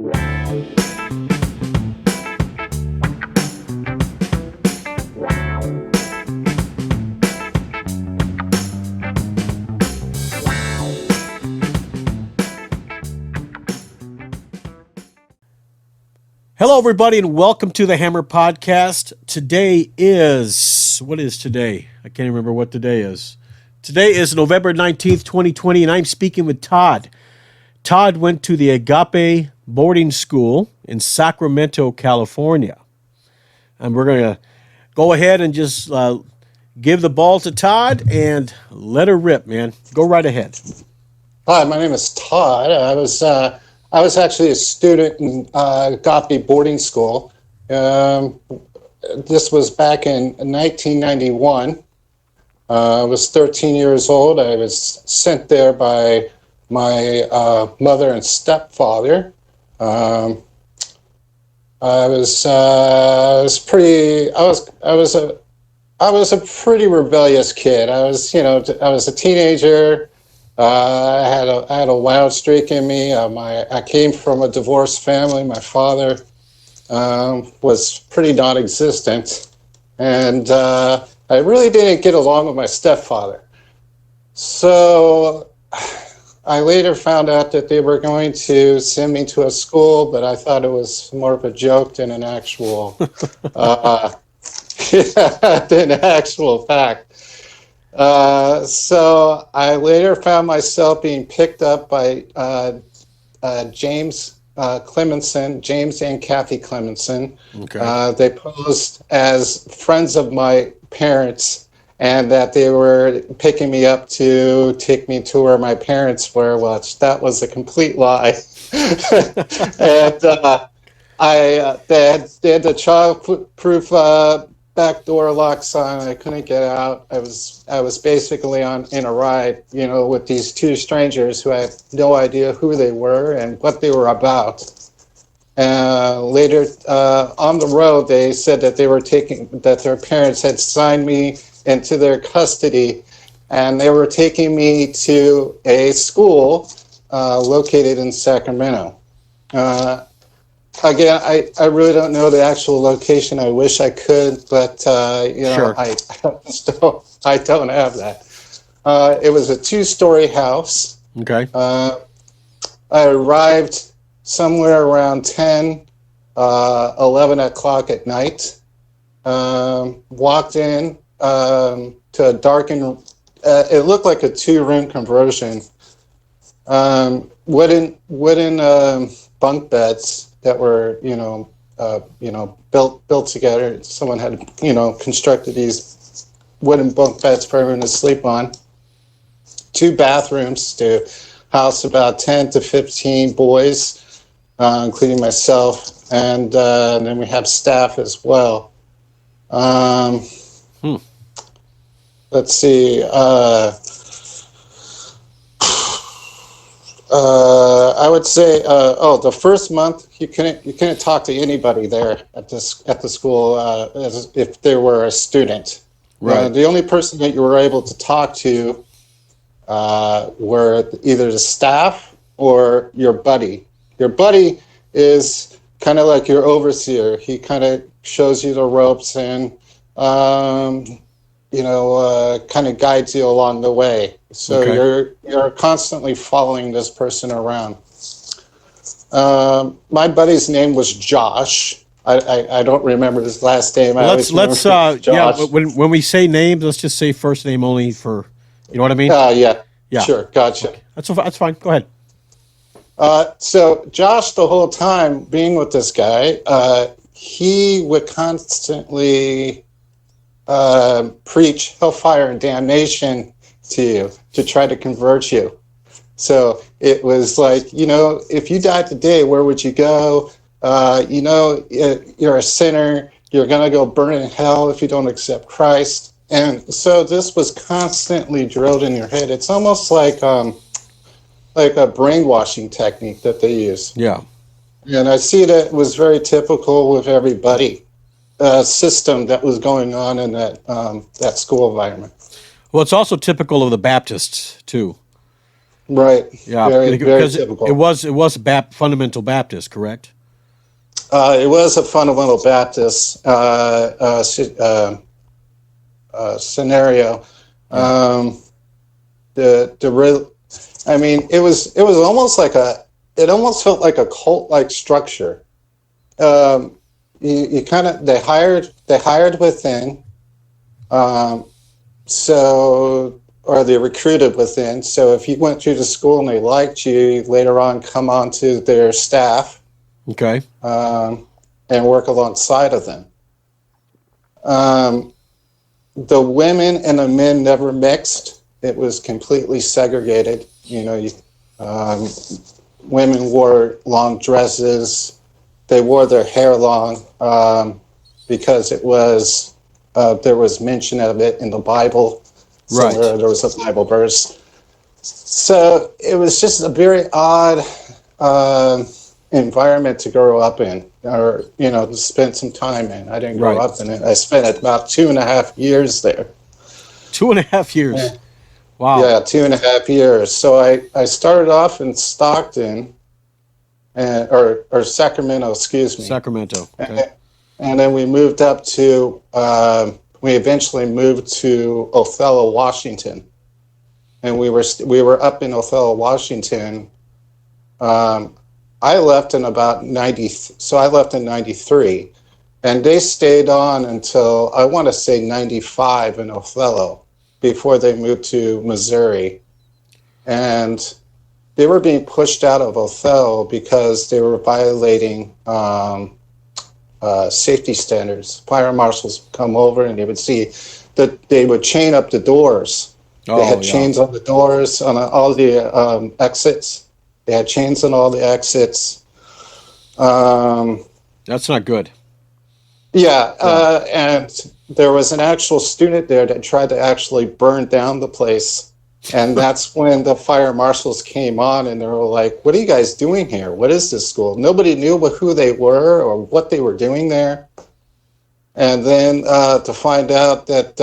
Hello, everybody, and welcome to the Hammer Podcast. Today is, what is today? I can't remember what today is. Today is November 19th, 2020, and I'm speaking with Todd. Todd went to the Agape boarding school in Sacramento, California. And we're going to go ahead and just give the ball to Todd and let her rip, man. Go right ahead. Hi, my name is Todd. I was actually a student in Agape boarding school. This was back in 1991. I was 13 years old. I was sent there by my mother and stepfather. I was a pretty rebellious kid. I was a teenager. I had a wild streak in me. I came from a divorced family. My father was pretty non-existent, and I really didn't get along with my stepfather. So I later found out that they were going to send me to a school, but I thought it was more of a joke than an actual fact. So I later found myself being picked up by James and Kathy Clemenson. Okay. They posed as friends of my parents, and that they were picking me up to take me to where my parents were, which that was a complete lie. And they had the child-proof back door locks on. I couldn't get out. I was basically in a ride, with these two strangers who I had no idea who they were and what they were about. Later on the road, they said that that their parents had signed me into their custody, and they were taking me to a school located in Sacramento. Again, I really don't know the actual location. I wish I could, but Sure. I don't have that. It was a 2-story house. Okay. I arrived somewhere around 11 o'clock at night. Walked in to a darkened. It looked like a 2-room conversion. Wooden bunk beds that were, built together. Someone had, constructed these wooden bunk beds for everyone to sleep on. 2 bathrooms to house about 10 to 15 boys, including myself, and then we have staff as well. Let's see. I would say, the first month you couldn't talk to anybody there at the school as if they were a student. Right. The only person that you were able to talk to were either the staff or your buddy. Your buddy is kind of like your overseer. He kind of shows you the ropes and kind of guides you along the way. So Okay. you're constantly following this person around. My buddy's name was Josh. I don't remember his last name. Let's Josh. yeah. When we say names, let's just say first name only for, you know what I mean? Yeah. Yeah. Sure. Gotcha. Okay. That's fine. Go ahead. So Josh, the whole time being with this guy, he would constantly preach hellfire and damnation to you to try to convert you. So it was like, if you died today, where would you go? You're a sinner. You're going to go burn in hell if you don't accept Christ. And so this was constantly drilled in your head. It's almost like a brainwashing technique that they use. Yeah. And I see that was very typical with everybody. System that was going on in that school environment. Well, it's also typical of the Baptists too. Right. Yeah, Very, very because it typical. was fundamental Baptist, correct? It was a fundamental Baptist scenario. Yeah. Um, the real, I mean, it was almost like it almost felt like a cult like structure. Um, you kind of they hired within, um, so or they recruited within. So if you went through the school and they liked you, you'd later on come onto their staff, Okay. um, and work alongside of them. Um, the women and the men never mixed. It was completely segregated. Um, women wore long dresses. They wore their hair long, because there was mention of it in the Bible. Right. Somewhere there was a Bible verse. So it was just a very odd uh, environment to grow up in, or to spend some time in. I didn't grow Right. up in it. I spent about 2.5 years there. 2.5 years. Yeah, Wow. yeah, 2.5 years. So I started off in Stockton, or Sacramento, excuse me, Sacramento. Okay. and then we moved up to. We eventually moved to Othello, Washington, and we were up in Othello, Washington. Um, I left in about 90, so I left in 93, and they stayed on until I want to say 95 in Othello before they moved to Missouri. And they were being pushed out of Othello because they were violating safety standards. Fire marshals would come over and they would see that they would chain up the doors. They Oh had yeah. chains on the doors on all the exits. They had chains on all the exits. Um, That's not good. yeah, Yeah. and there was an actual student there that tried to actually burn down the place. And that's when the fire marshals came on and they were like, "What are you guys doing here? What is this school?" Nobody knew who they were or what they were doing there. And then to find out that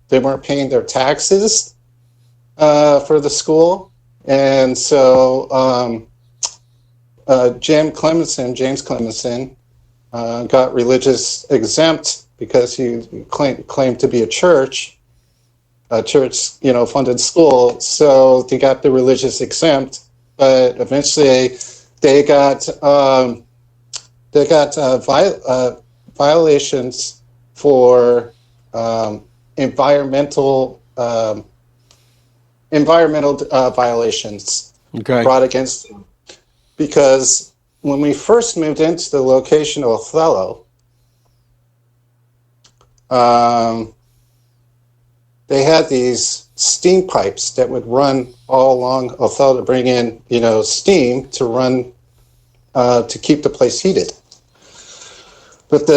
they weren't paying their taxes for the school. And so James Clemenson, got religious exempt because he claimed to be a church, funded school. So they got the religious exempt, but eventually they got they got violations for environmental violations Okay. brought against them, because when we first moved into the location of Othello, um, they had these steam pipes that would run all along Othello to bring in, steam to run to keep the place heated. But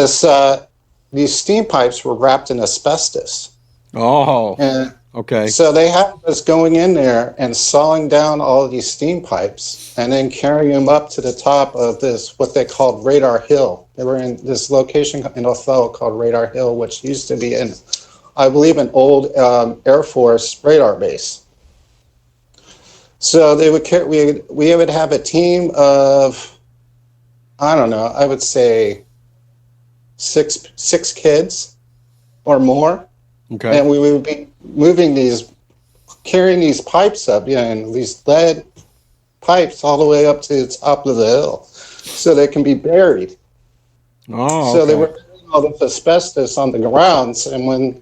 these steam pipes were wrapped in asbestos, Oh. and Okay. so they had us going in there and sawing down all of these steam pipes and then carrying them up to the top of this, what they called Radar Hill. They were in this location in Othello called Radar Hill, which used to be I believe, an old Air Force radar base. So we would have a team of, I don't know, I would say six kids or more, Okay. and we would be carrying these pipes up, and these lead pipes all the way up to the top of the hill, so they can be buried. Oh, So they were okay. burying all this asbestos on the grounds, and when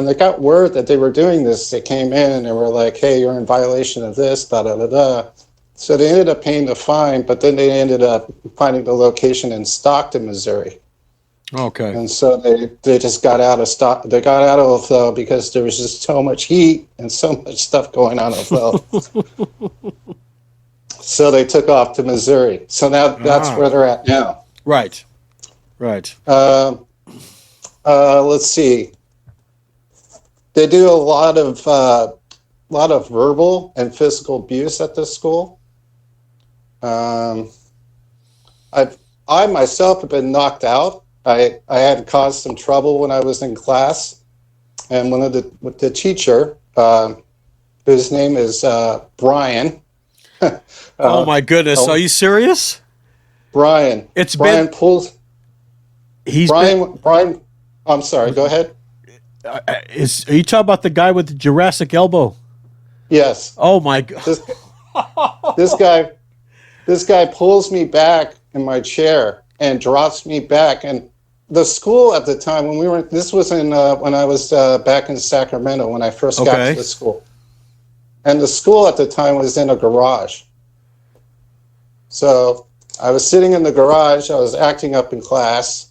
they got word that they were doing this, they came in and they were like, "Hey, you're in violation of this, da da da da." So they ended up paying the fine, but then they ended up finding the location in Stockton, Missouri. Okay. And so they just got out of stock. They got out of Othello because there was just so much heat and so much stuff going on in Othello. So they took off to Missouri. So now that's Ah. where they're at now. Right. Right. Uh, let's see. They do a lot of verbal and physical abuse at this school. Um, I myself have been knocked out. I had caused some trouble when I was in class, and one of the teacher, whose name is Brian. Oh my goodness, are Oh, you serious? Brian. It's been Brian pulls. he's been Brian. I'm sorry. Go ahead. is are you talking about the guy with the Jurassic elbow? Yes. Oh my god. This this guy this guy pulls me back in my chair and drops me back. And the school at the time when we were this was in when I was back in Sacramento when I first got to Okay. the school. And the school at the time was in a garage. So I was sitting in the garage. I was acting up in class.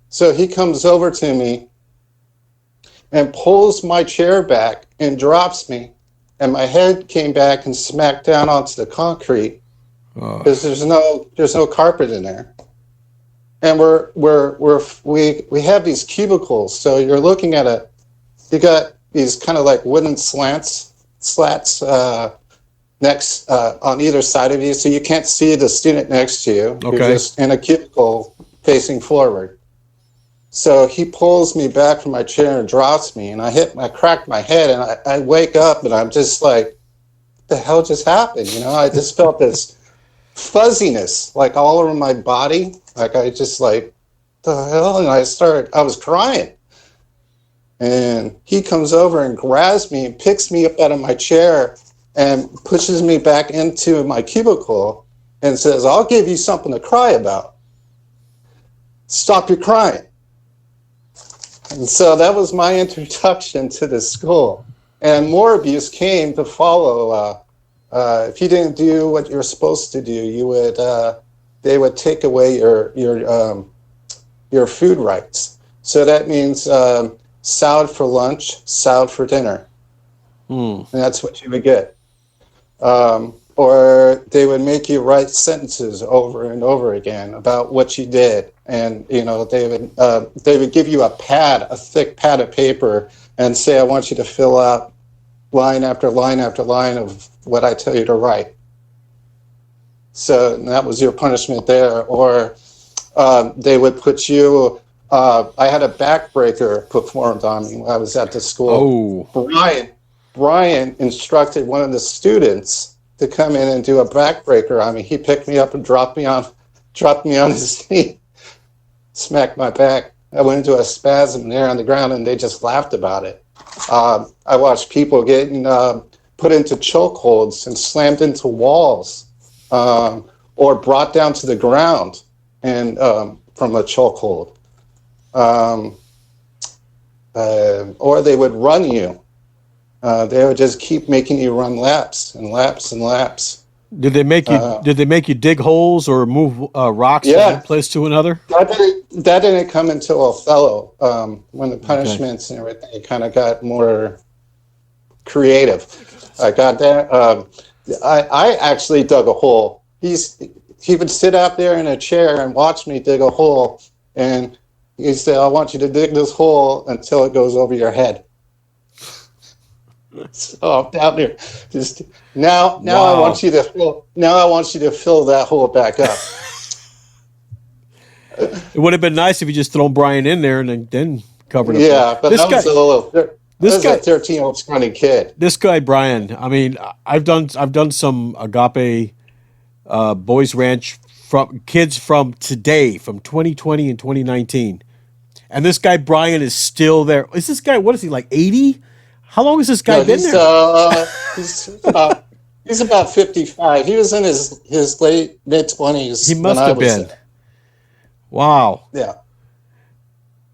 So he comes over to me and pulls my chair back and drops me. And my head came back and smacked down onto the concrete because there's no carpet in there. And we have these cubicles. So you're looking at you got these kind of like wooden slats next on either side of you, so you can't see the student next to you. You're Okay. just in a cubicle facing forward. So he pulls me back from my chair and drops me, and I crack my head, and I wake up, and I'm just like, what the hell just happened? I just felt this fuzziness like all over my body. Like I just like, the hell? And I was crying. And he comes over and grabs me and picks me up out of my chair and pushes me back into my cubicle and says, I'll give you something to cry about. Stop your crying. And so that was my introduction to the school. And more abuse came to follow. If you didn't do what you're supposed to do, they would take away your food rights. So that means salad for lunch, salad for dinner. And that's what you would get. Or they would make you write sentences over and over again about what you did. And, they would give you a thick pad of paper and say, I want you to fill out line after line after line of what I tell you to write. So that was your punishment there. Or they would put you, I had a backbreaker performed on me when I was at the school. Oh. Brian instructed one of the students to come in and do a backbreaker on me. He picked me up and dropped me on his knee, smacked my back. I went into a spasm there on the ground, and they just laughed about it. I watched people getting put into chokeholds and slammed into walls, or brought down to the ground and from a chokehold. Or they would run you. They would just keep making you run laps and laps and laps. Did they make you dig holes or move rocks from one place to another? That didn't come until Othello, when the punishments and everything kind of got more creative. I got that. I actually dug a hole. He would sit out there in a chair and watch me dig a hole, and he said, "I want you to dig this hole until it goes over your head." So I'm down there. Just now Wow. I want you to fill that hole back up. It would have been nice if you just thrown Brian in there and then covered up. Yeah, but this I was guy, a 13-year-old scrawny kid. this guy Brian. I mean, I've done some Agape Boys Ranch from kids from today, from 2020 and 2019, and this guy Brian is still there. Is this guy? What is he, like 80? How long has this guy been there? He's about 55. He was in his late mid-20s. He must have been. There. Wow. Yeah.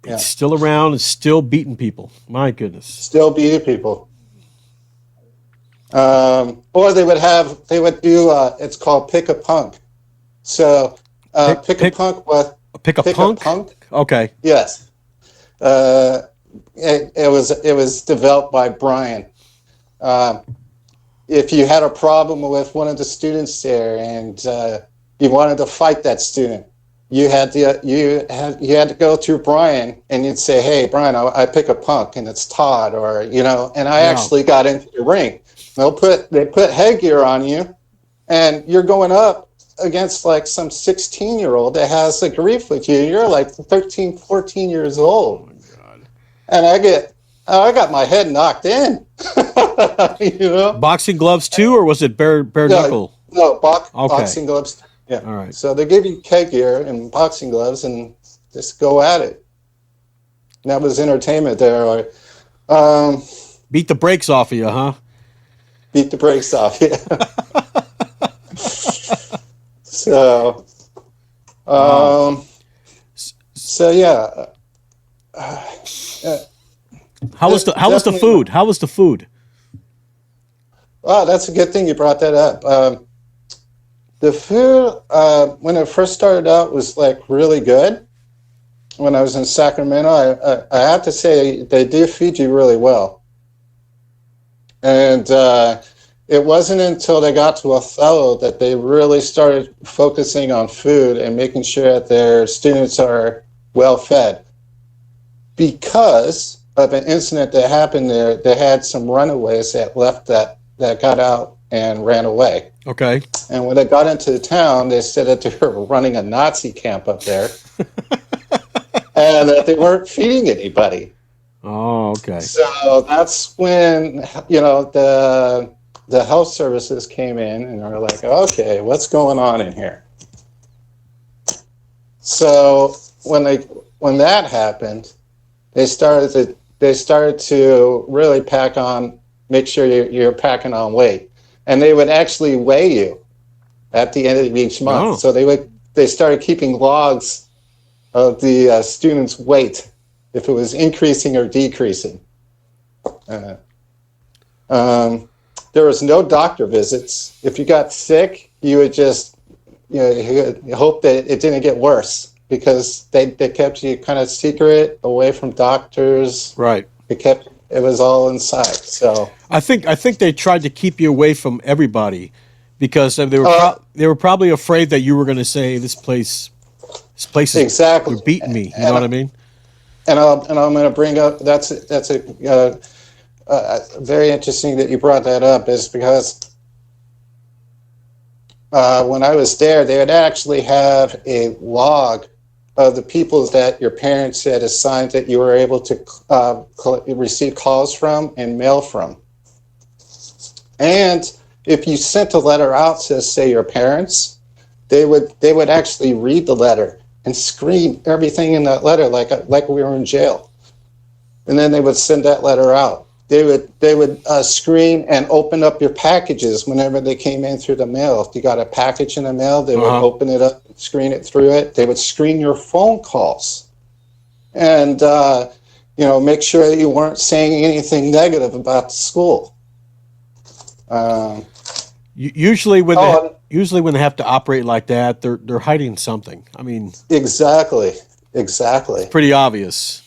He's still around and still beating people. My goodness. Still beating people. Or they would do, it's called pick a punk. So pick a punk was... Pick a punk? Okay. Yes. It was developed by Brian. If you had a problem with one of the students there and you wanted to fight that student, you had to go through Brian, and you'd say, "Hey, Brian, I pick a punk, and it's Todd," or And I actually got into the ring. They put headgear on you, and you're going up against like some 16-year-old that has a grief with you. You're like 13, 14 years old. And I I got my head knocked in. You know? Boxing gloves too, or was it bare knuckle? No, Okay. boxing gloves. Yeah. All right. So they give you headgear and boxing gloves and just go at it. And that was entertainment there. Um, Beat the brakes off of you, huh? beat the brakes off. Yeah. So, Wow. so yeah. Uh, How was the definitely. food? How was the food? Wow, that's a good thing you brought that up. The food, when it first started out, was like really good. When I was in Sacramento, I have to say they do feed you really well. And it wasn't until they got to Othello that they really started focusing on food and making sure that their students are well fed. Because of an incident that happened there, they had some runaways that left that got out and ran away. Okay. And when they got into the town, they said that they were running a Nazi camp up there and that they weren't feeding anybody. Oh, okay. So that's when, the health services came in and were like, okay, what's going on in here? So when that happened, they started to really make sure you're packing on weight, and they would actually weigh you at the end of each month. Oh. So they started keeping logs of the students' weight, if it was increasing or decreasing. There was no doctor visits. If you got sick, you would just you hope that it didn't get worse, because they kept you kind of secret, away from doctors. Right. It was all inside. So I think they tried to keep you away from everybody because they were probably afraid that you were going to say this place is exactly. they're beating me. You know what I mean? And I'm going to bring up that's a very interesting that you brought that up, is because when I was there, they would actually have a log of the people that your parents had assigned that you were able to receive calls from and mail from. And if you sent a letter out to, say, your parents, they would actually read the letter and screen everything in that letter like we were in jail. And then they would send that letter out. They would screen and open up your packages whenever they came in through the mail. If you got a package in the mail, they would open it up, screen it through it. They would screen your phone calls, and make sure that you weren't saying anything negative about the school. Usually when they have to operate like that, they're hiding something. I mean, exactly, pretty obvious.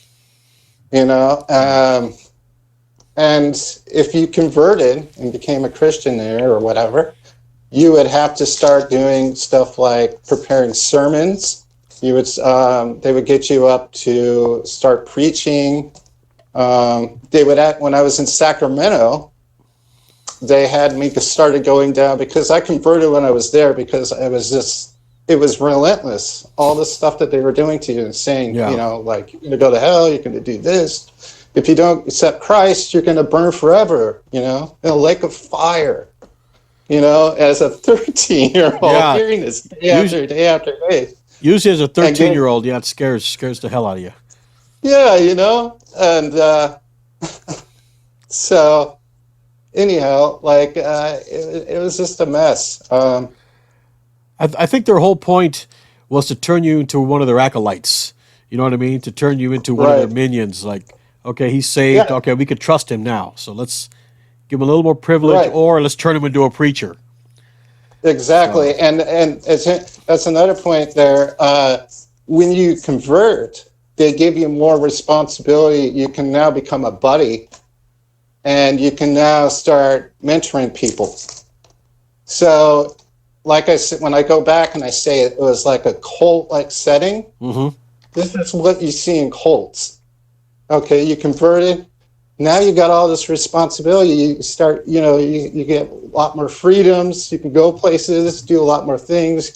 And if you converted and became a Christian there or whatever, you would have to start doing stuff like preparing sermons. They would get you up to start preaching. When I was in Sacramento, they had me started going down, because I converted when I was there, because it was relentless. All the stuff that they were doing to you and saying, like, you're going to go to hell, you're going to do this. If you don't accept Christ, you're going to burn forever, in a lake of fire. As a 13-year-old, hearing this day after day after day. Usually as a 13-year-old, it scares the hell out of you. Yeah, and so anyhow, it was just a mess. I think their whole point was to turn you into one of their acolytes. You know what I mean? To turn you into one of their minions. Like, okay, he's saved. Yeah. Okay, we could trust him now. So let's give him a little more privilege, or let's turn him into a preacher. Exactly, and that's another point there. When you convert, they give you more responsibility. You can now become a buddy, and you can now start mentoring people. So, like I said, when I go back and I say it was like a cult-like setting, this is what you see in cults. Okay, you converted. Now you got all this responsibility. You start, you get a lot more freedoms. You can go places, do a lot more things.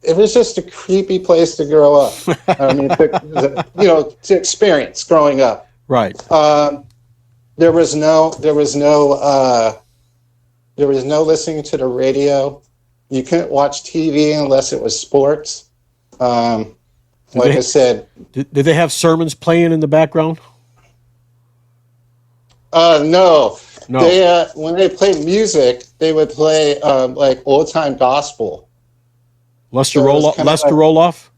it was just a creepy place to grow up. I mean, to experience growing up. Right. There was no listening to the radio. You couldn't watch TV unless it was sports. I said, did they have sermons playing in the background? no. No. They when they played music, they would play like old time gospel. Lester So it was Roloff. kinda Lester like- Roloff.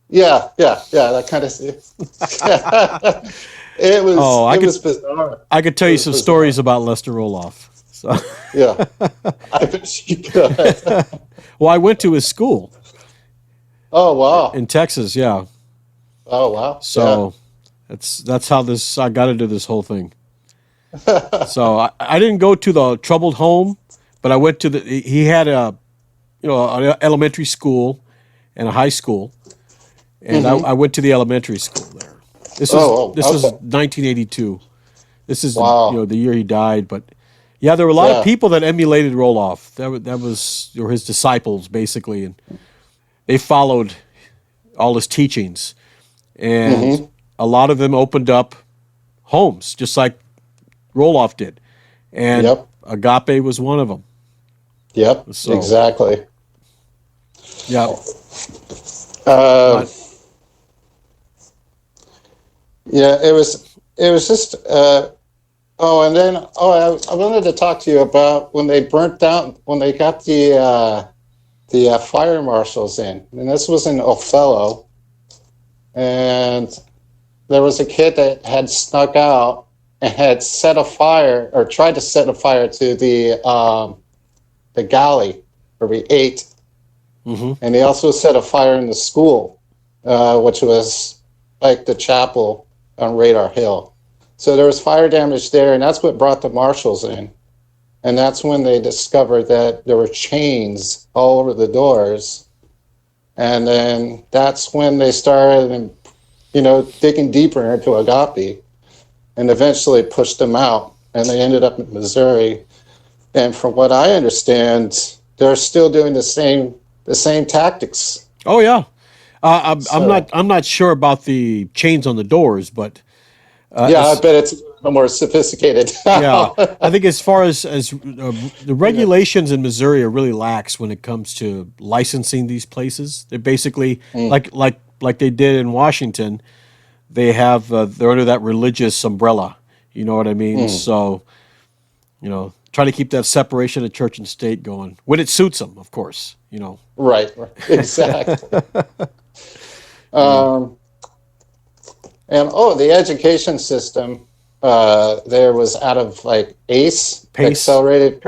Yeah, that kind of. It was. Oh, it was bizarre. I could tell you It was some bizarre. stories about Lester Roloff. So, Yeah, I bet you could. well, I went to his school Oh wow! in Texas. Yeah. Oh wow! So that's how I got into this whole thing. So I didn't go to the troubled home, but I went to he had an elementary school and a high school, and I went to the elementary school there. This was 1982. This is Wow. the year he died, but yeah, there were a lot of Yeah. people that emulated Roloff. That was they were his disciples basically, and they followed all his teachings, and a lot of them opened up homes just like Roloff did, and Yep. Agape was one of them. Yep. So- Exactly. Yeah, Yeah. It was just. And then I wanted to talk to you about when they burnt down when they got the fire marshals in, and this was in Othello, and there was a kid that had snuck out and had set a fire or tried to set a fire to the galley where we ate, and he also set a fire in the school, which was like the chapel on Radar Hill. So there was fire damage there, and that's what brought the marshals in. And that's when they discovered that there were chains all over the doors. And then that's when they started, digging deeper into Agape, and eventually pushed them out. And they ended up in Missouri. And from what I understand, they're still doing the same tactics. oh yeah. I'm not sure about the chains on the doors, but I bet it's a little more sophisticated. yeah, I think as far as the regulations in Missouri are really lax when it comes to licensing these places. They basically like they did in Washington. They have they're under that religious umbrella. You know what I mean? So, try to keep that separation of church and state going when it suits them, of course. Right. Exactly. And the education system there was out of like PACE. accelerated,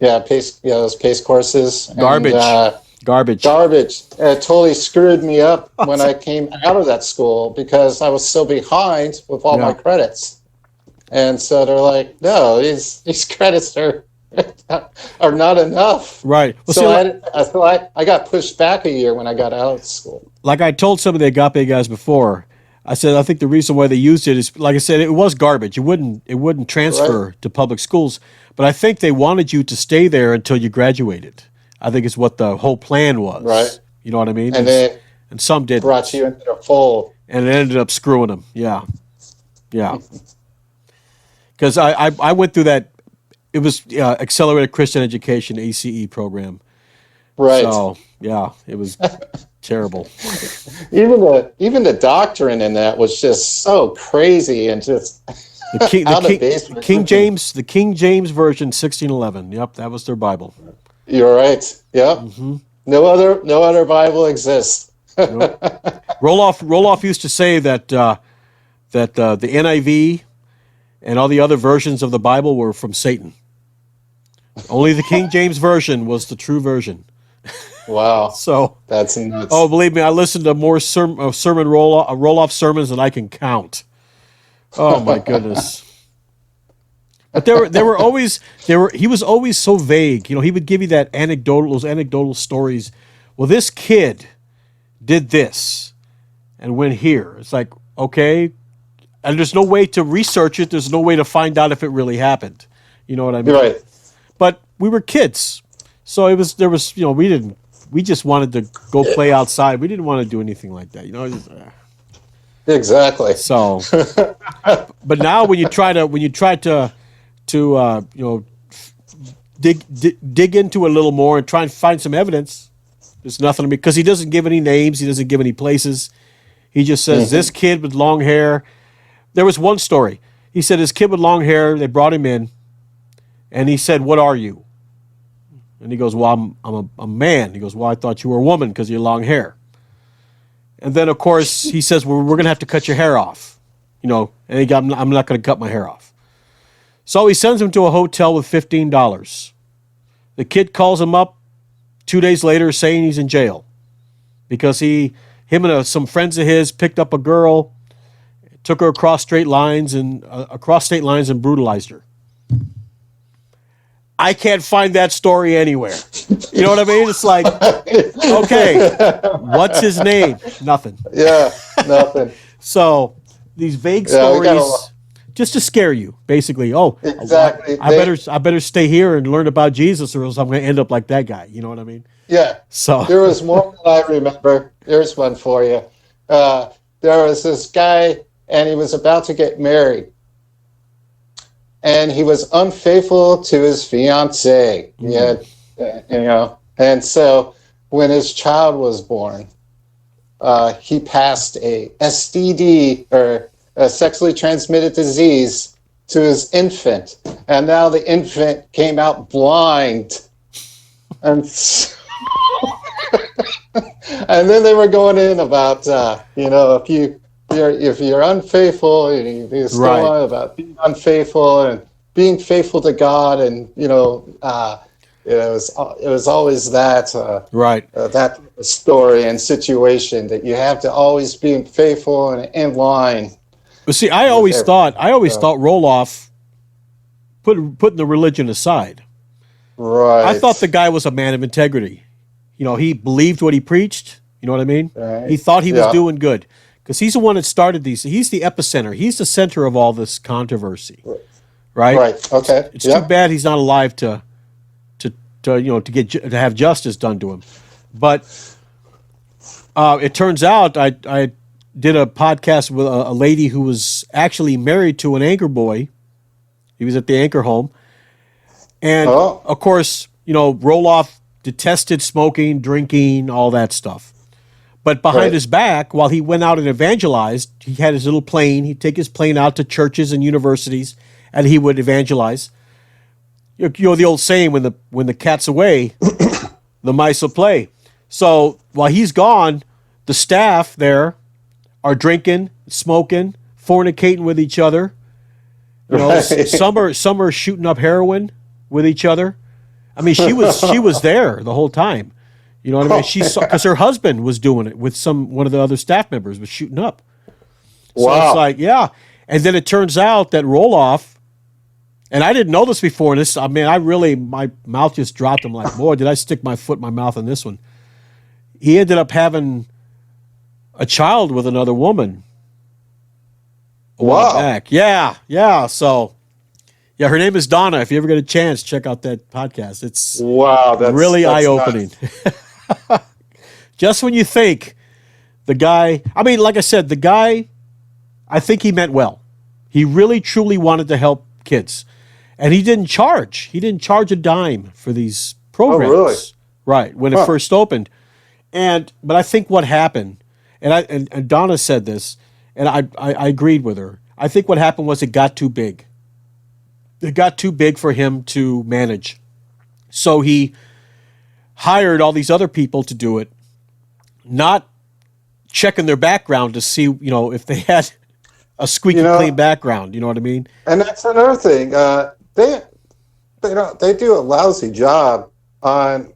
PACE, those PACE courses. Garbage. Garbage. It totally screwed me up when I came out of that school because I was so behind with all my credits. And so they're like, no, these credits are not enough. Right. Well, So I got pushed back a year when I got out of school. like I told some of the Agape guys before, I said I think the reason why they used it is, like I said, it was garbage. It wouldn't transfer to public schools, but I think they wanted you to stay there until you graduated. I think it's what the whole plan was. Right. You know what I mean? And they and some did, brought you into the fold. and it ended up screwing them. Yeah. Because I went through that. It was Accelerated Christian Education ACE program. Right. So yeah, it was terrible. Even the doctrine in that was just so crazy and just The King James version 1611. Yep, that was their Bible. You're right. Yep. No other Bible exists. Roloff used to say that the NIV and all the other versions of the Bible were from Satan. Only the King James version was the true version. Wow. So That's nuts. oh, believe me, I listened to more Roloff sermons than I can count. Oh my goodness. But he was always so vague. He would give you those anecdotal stories. Well, this kid did this and went here. It's like, okay, and there's no way to research it. There's no way to find out if it really happened. You know what I mean? You're right. But we were kids. So we didn't we just wanted to go play outside. We didn't want to do anything like that, Exactly. So, but now when you try to dig into it a little more and try and find some evidence, there's nothing, because he doesn't give any names, he doesn't give any places. He just says this kid with long hair. There was one story. He said his kid with long hair. They brought him in, and he said, "What are you?" And he goes, "Well, I'm a man." He goes, "Well, I thought you were a woman because of your long hair." And then, of course, he says, "Well, we're going to have to cut your hair off," And he goes, I'm not going to cut my hair off. So he sends him to a hotel with $15. The kid calls him up 2 days later saying he's in jail because him and some friends of his picked up a girl, took her across state lines and brutalized her. I can't find that story anywhere. You know what I mean? It's like, okay, what's his name? Nothing. Yeah, nothing. So these vague stories, just to scare you, basically. Oh, exactly. I better stay here and learn about Jesus, or else I'm going to end up like that guy. You know what I mean? Yeah. So there was one I remember. Here's one for you. There was this guy, and he was about to get married. And he was unfaithful to his fiancée. And so when his child was born, he passed a STD, or a sexually transmitted disease, to his infant. And now the infant came out blind. And and then they were going in about, if you're unfaithful, you still on about being unfaithful and being faithful to God, and it was always that that story and situation that you have to always be faithful and in line. But see, I always thought Roloff putting the religion aside. Right. I thought the guy was a man of integrity. He believed what he preached. You know what I mean? Right. He thought he was doing good. Because he's the one that started these. He's the epicenter. He's the center of all this controversy, right? Right. Okay. It's too bad he's not alive to have justice done to him. But it turns out I did a podcast with a lady who was actually married to an anchor boy. He was at the anchor home, and of course, Roloff detested smoking, drinking, all that stuff. But behind his back, while he went out and evangelized, he had his little plane. He'd take his plane out to churches and universities, and he would evangelize. The old saying, when the cat's away, the mice will play. So while he's gone, the staff there are drinking, smoking, fornicating with each other. Some are shooting up heroin with each other. I mean, she was there the whole time. You know what I mean? She saw, because her husband was doing it with one of the other staff members was shooting up. So it's like, yeah. And then it turns out that Roloff, and I didn't know this before. My mouth just dropped. I'm like, boy, did I stick my foot in my mouth on this one. He ended up having a child with another woman a while back. Yeah. So, yeah, her name is Donna. If you ever get a chance, check out that podcast. It's really eye-opening. Just when you think the guy, like I said, the guy, I think he meant well. He really, truly wanted to help kids. And he didn't charge. He didn't charge a dime for these programs. Oh, really? Right, when it first opened. But I think what happened, and Donna said this, and I agreed with her. I think what happened was it got too big. It got too big for him to manage. So he hired all these other people to do it, not checking their background to see, if they had a squeaky clean background. You know what I mean? And that's another thing. They do a lousy job on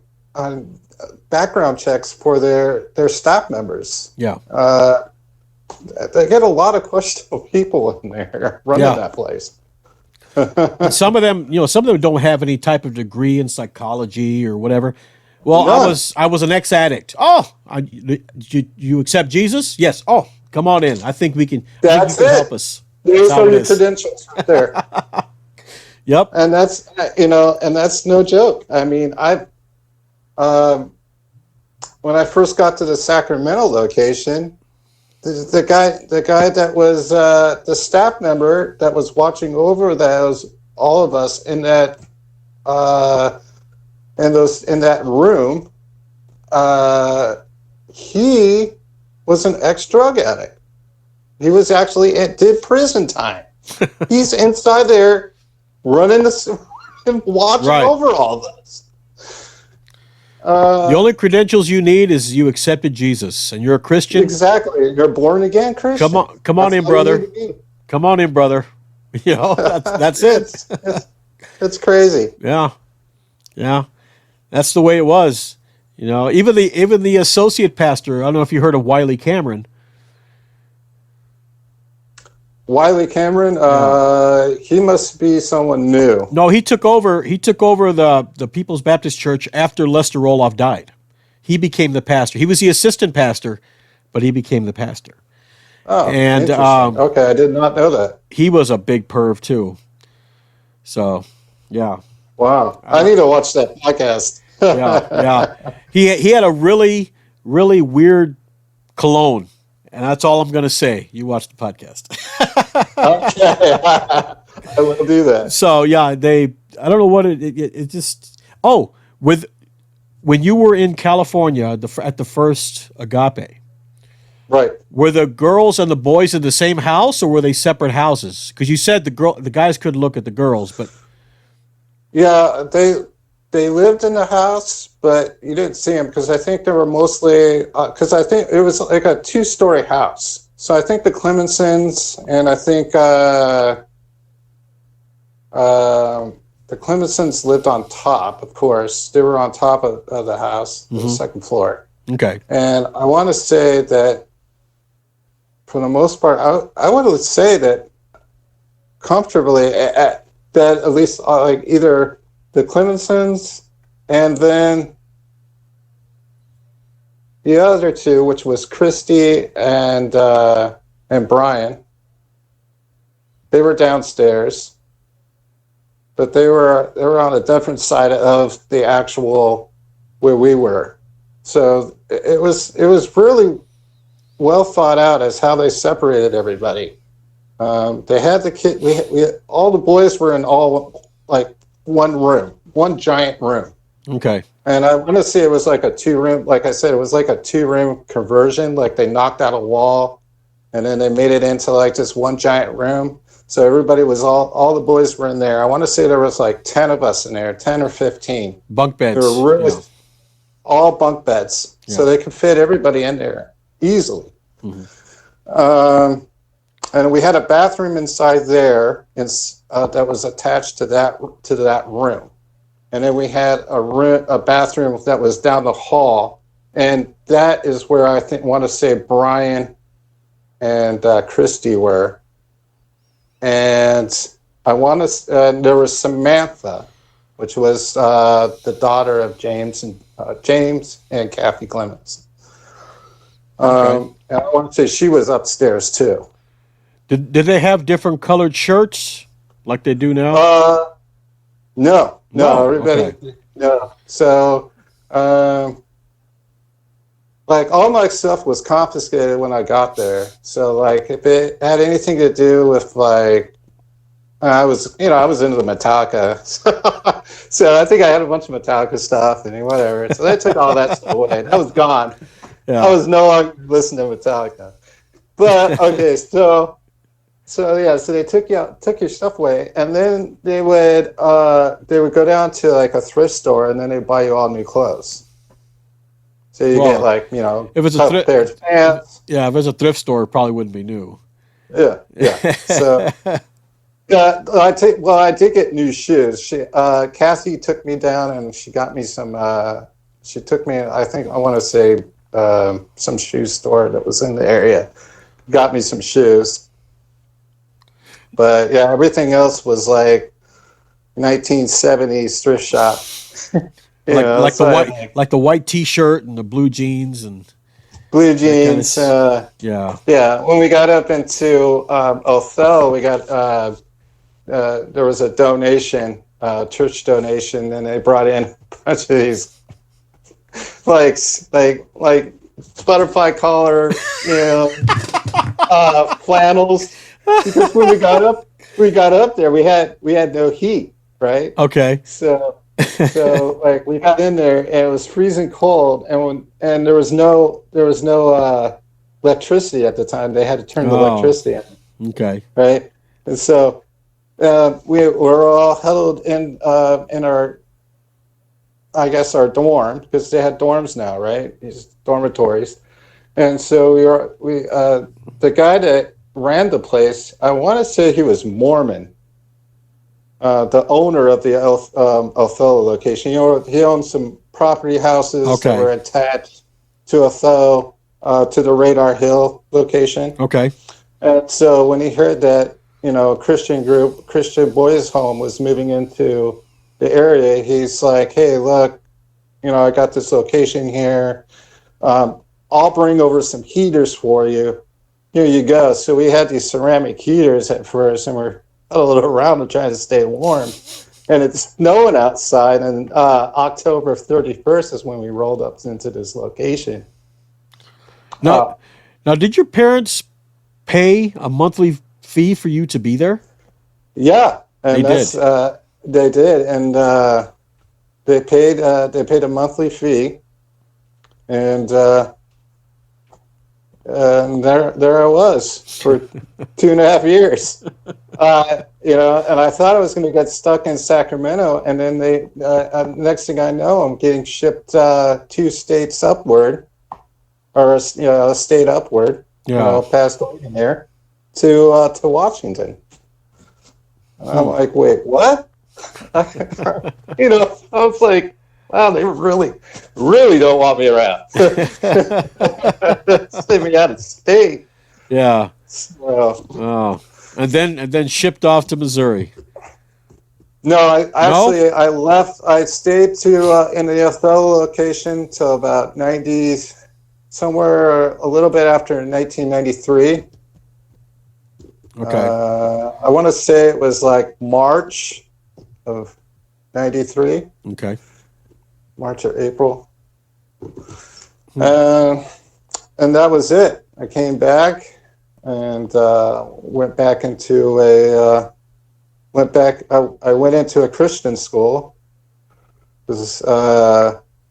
background checks for their staff members. Yeah. They get a lot of questionable people in there running that place. And some of them don't have any type of degree in psychology or whatever. Well, I was an ex-addict. Oh, you accept Jesus? Yes. Oh, come on in. I think you can help us. Those are your credentials right there. Yep. And that's no joke. I mean, when I first got to the Sacramento location, the guy that was the staff member that was watching over all of us in that in that room, he was an ex-drug addict. He was actually did prison time. He's inside there running and watching over all of us. The only credentials you need is you accepted Jesus and you're a Christian. Exactly. You're born again Christian. Come on in, brother. Come on in, brother. You know, that's it. It's crazy. Yeah. Yeah. That's the way it was. You know, even the associate pastor, I don't know if you heard of Wiley Cameron. Wiley Cameron, he must be someone new. No, he took over the People's Baptist Church after Lester Roloff died. He became the pastor. He was the assistant pastor, but he became the pastor. Oh, and okay, I did not know that. He was a big perv too. So, yeah. Wow. I need to watch that podcast. Yeah. He had a really, really weird cologne. And that's all I'm going to say. You watch the podcast. Okay. I will do that. So, yeah, I don't know what it just, when you were in California at the first Agape, right? Were the girls and the boys in the same house, or were they separate houses? Because you said the guys couldn't look at the girls, but yeah, they lived in the house, but you didn't see them because I think they were mostly because I think it was like a 2-story house. So I think the Clemensons and I think the Clemensons lived on top. Of course, they were on top of the house, the second floor. Okay. And I want to say that for the most part, I would say that comfortably at least like either the Clemensons and then the other two, which was Christy and Brian. They were downstairs, but they were on a different side of the actual where we were. So it was really well thought out as how they separated everybody. They had the kid. We all the boys were in like one room, one giant room. Okay. And I want to say it was like a 2-room. Like I said, it was like a 2-room conversion. Like they knocked out a wall, and then they made it into like just one giant room. So everybody was all the boys were in there. I want to say there was like 10 of us in there, 10 or 15 bunk beds. There were really all bunk beds, so they could fit everybody in there easily. Mm-hmm. And we had a bathroom inside there, that was attached to that room, and then we had a bathroom that was down the hall, and that is where I want to say Brian and Christy were, and I want to. There was Samantha, which was the daughter of James and Kathy Clemens. And I want to say she was upstairs too. Did they have different colored shirts like they do now? No, everybody. Okay. No. So, like all my stuff was confiscated when I got there. So, like if it had anything to do with like, I was into the Metallica, so I think I had a bunch of Metallica stuff and whatever. So they took all that stuff away. That was gone. Yeah. I was no longer listening to Metallica. But okay, so they took your stuff away, and then they would go down to like a thrift store, and then they'd buy you all new clothes. So you get like if it's a pair of pants. Yeah, if it's a thrift store, it probably wouldn't be new. Yeah. So. I did get new shoes. Cassie took me down and she got me some. She took me. I want to say some shoe store that was in the area. Got me some shoes. But yeah, everything else was like 1970s thrift shop. like the white T-shirt and the blue jeans and. Blue jeans. Yeah. When we got up into Othello, we got. There was a donation, church donation, and they brought in a bunch of these like butterfly collar, flannels. Because when we got up there, we had no heat, right? Okay. So like we got in there and it was freezing cold, and there was no electricity at the time. They had to turn the Oh, electricity on, okay. right? And so we were all huddled in our, I guess, our dorm, because they had dorms now, right? These dormitories. And so the guy that ran the place, I want to say he was Mormon, the owner of the Othello location. He owned some property houses that Okay. were attached to Othello, to the Radar Hill location. Okay. And so when he heard that, a Christian boys' home was moving into the area, he's like, "Hey, look, I got this location here. I'll bring over some heaters for you. Here you go." So we had these ceramic heaters at first, and we're huddled around and trying to stay warm. And it's snowing outside, and October 31st is when we rolled up into this location. Now, now, did your parents pay a monthly fee for you to be there? Yeah, They and did. they did, and they paid a monthly fee, and there I was for 2.5 years. And I thought I was going to get stuck in Sacramento, and then next thing I know, I'm getting shipped 2 states upward, or a state upward, Yeah. past Oregon there, to Washington. And I'm like, wait, what? I was like, wow, they really, really don't want me around. Send me out of state. Yeah. So, Oh. And then shipped off to Missouri. no, No? I left. I stayed in the Othello location till about 90, somewhere a little bit after 1993. Okay. I want to say it was like March of 93, Okay. March or April. Hmm. And that was it. I came back and went back into I went into a Christian school because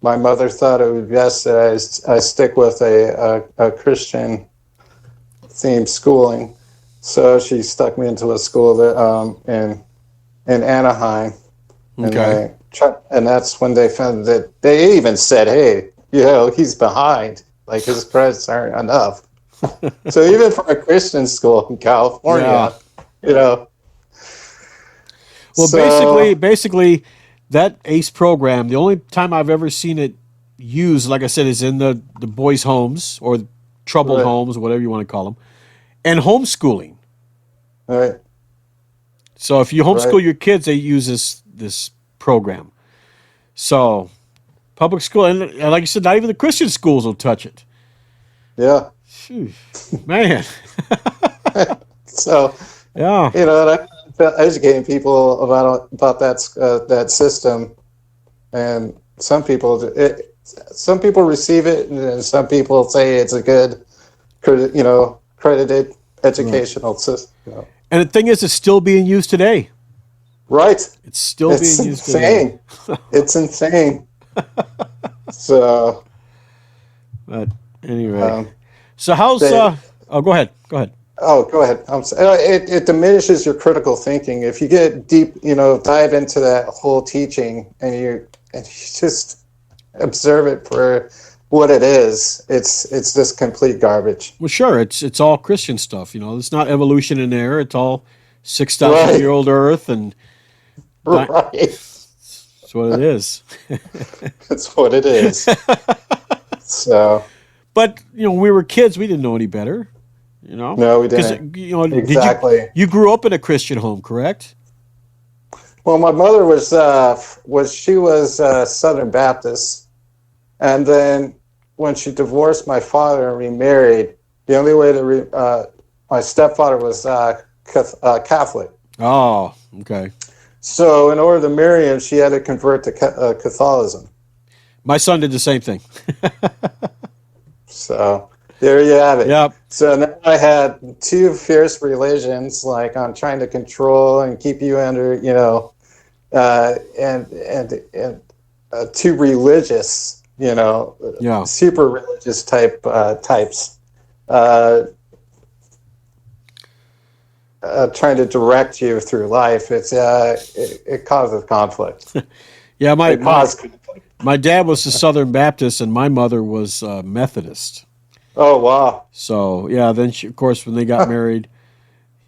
my mother thought it would be best that I stick with a Christian themed schooling. So she stuck me into a school that in Anaheim, Okay. and that's when they found that they even said, "Hey, he's behind. Like his credits aren't enough." So even for a Christian school in Yeah. California, you know. Well, So basically, that ACE program, the only time I've ever seen it used, like I said, is in the boys' homes or troubled right, homes, whatever you want to call them, and homeschooling. right, So if you right. homeschool your kids, they use this program. So public school, and like you said, not even the Christian schools will touch it. Yeah. Phew, man. So Yeah. and I felt educating people about that system, and some people receive it, and some people say it's a good, credited Right. educational system. And the thing is, it's still being used today. Right. It's still It's being used today. insane. It's insane. So But anyway, um, so how's they oh, go ahead. Go ahead. Oh, go ahead. It diminishes your critical thinking if you get deep, dive into that whole teaching, and you just observe it for what it is. It's just complete garbage. Well, sure, it's all Christian stuff. It's not evolution in there. It's all 6,000 Right. year old Earth, and Right. that's what it is. That's what it is. So But when we were kids, we didn't know any better. no, we Because didn't. did you Exactly. you grew up in a Christian home, correct? Well, my mother was Southern Baptist, and then when she divorced my father and remarried, the only way my stepfather was Catholic. Oh, okay. So in order to marry him, she had to convert to Catholicism. My son did the same thing. So there you have it. Yep. So now I had two fierce religions, like I'm trying to control and keep you under, and two religious, Yeah. super religious types, uh, trying to direct you through life. It causes conflict. Yeah. My It my caused conflict. my dad was a Southern Baptist, and my mother was Methodist. Oh wow. So yeah. Then she, of course, when they got married,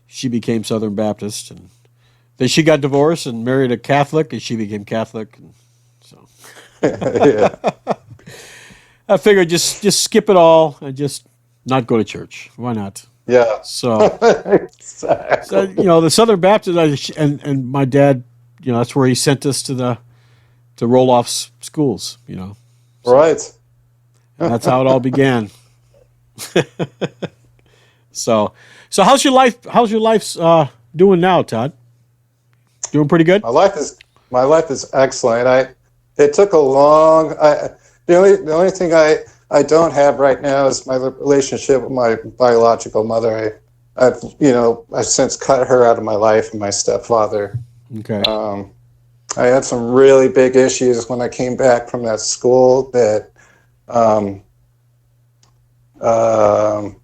she became Southern Baptist, and then she got divorced and married a Catholic, and she became Catholic. And so Yeah. I figured just skip it all and just not go to church. Why not? Yeah. So, so Exactly. the Southern Baptist and my dad, that's where he sent us to roll off schools. So Right. and that's how it all began. So so how's your life? How's your life doing now, Todd? Doing pretty good. My life is my life is excellent. It took a long. The only thing I don't have right now is my relationship with my biological mother. I've since cut her out of my life, and my stepfather. Okay. I had some really big issues when I came back from that school um, um,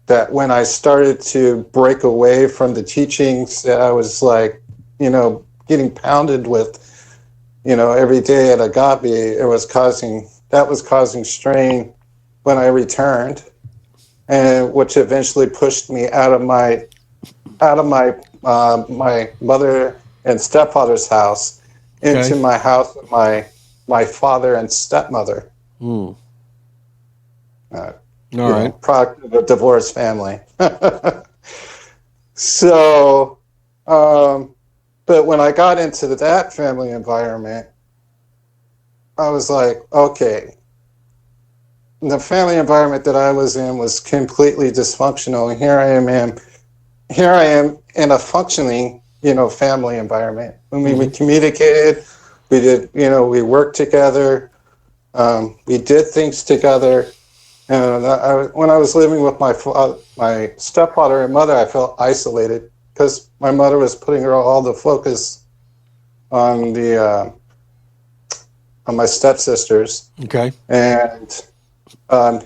that when I started to break away from the teachings that I was like, getting pounded with, every day at Agape, that was causing strain when I returned, and which eventually pushed me out of my my mother and stepfather's house Okay. into my house with my father and stepmother. Mm. Uh, All right. product of a divorced family. So, but when I got into that family environment, I was like, okay, the family environment that I was in was completely dysfunctional, and here I am in a functioning, family environment. When we Mm-hmm. communicated, we did, we worked together, we did things together. And when I was living with my stepfather and mother, I felt isolated because my mother was putting all the focus on on my stepsisters, Okay. and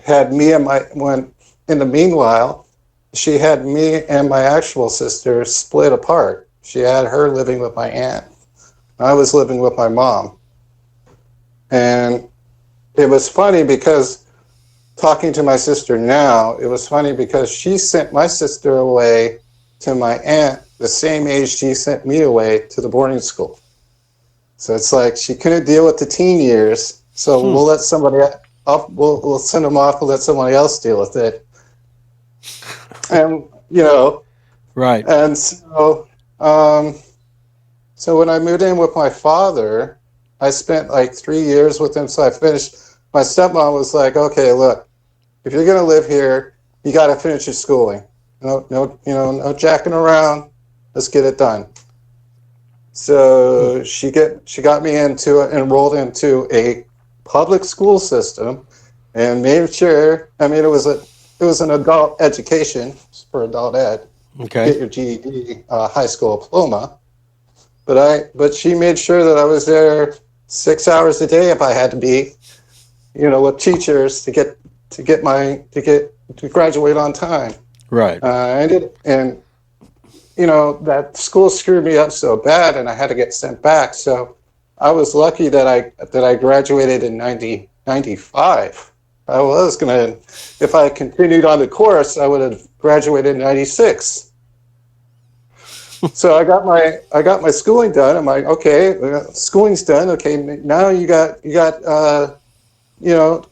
had me and my when in the meanwhile, she had me and my actual sister split apart. She had her living with my aunt. I was living with my mom, and it was funny because talking to my sister now, it was funny because she sent my sister away to my aunt the same age she sent me away to the boarding school. So it's like she couldn't deal with the teen years, so Hmm. we'll let somebody off. We'll send them off and let somebody else deal with it. And Right. and so when I moved in with my father, I spent like 3 years with him. So I finished. My stepmom was like, "Okay, look, if you're gonna live here, you got to finish your schooling. No jacking around. Let's get it done." Hmm. So she got me enrolled into a public school system, and made sure. I mean, it was an adult education for adult ed. Okay. Get your GED, high school diploma. But she made sure that I was there 6 hours a day if I had to be, with teachers to graduate on time. Right. I did, and that school screwed me up so bad, and I had to get sent back. So I was lucky that I graduated in 95. I was gonna, if I continued on the course, I would have graduated in 96. So I got my schooling done. I'm like, okay, schooling's done. Okay, now you got a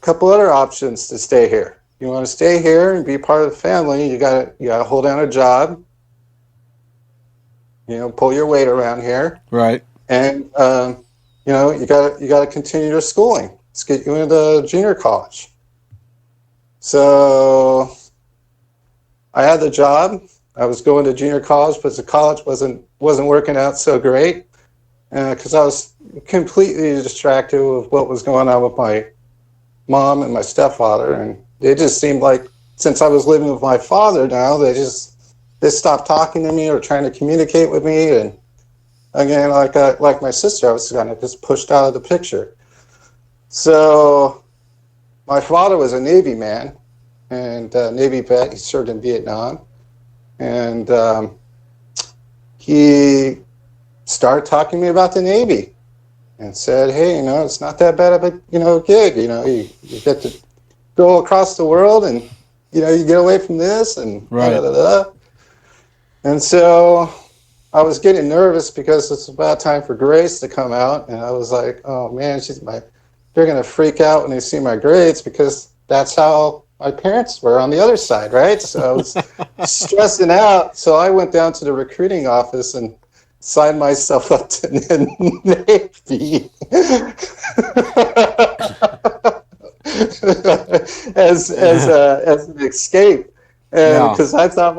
couple other options to stay here. You want to stay here and be part of the family, you got to hold down a job, pull your weight around here, Right. and you got to continue your schooling. Let's get you into junior college. So I had the job. I was going to junior college, but the college wasn't working out so great. because I was completely distracted with what was going on with my mom and my stepfather, and it just seemed like since I was living with my father now, they stopped talking to me or trying to communicate with me, and again, like my sister, I was kind of just pushed out of the picture. So my father was a Navy man and Navy vet. He served in Vietnam, and he started talking to me about the Navy and said, "Hey, it's not that bad of a gig. You get to go across the world, and you get away from this, and da da Right. da da." And so I was getting nervous because it's about time for Grace to come out, and I was like, "Oh man, they're gonna freak out when they see my grades because that's how my parents were on the other side, right?" So I was stressing out. So I went down to the recruiting office and signed myself up to the Navy as an escape. And Yeah. because I thought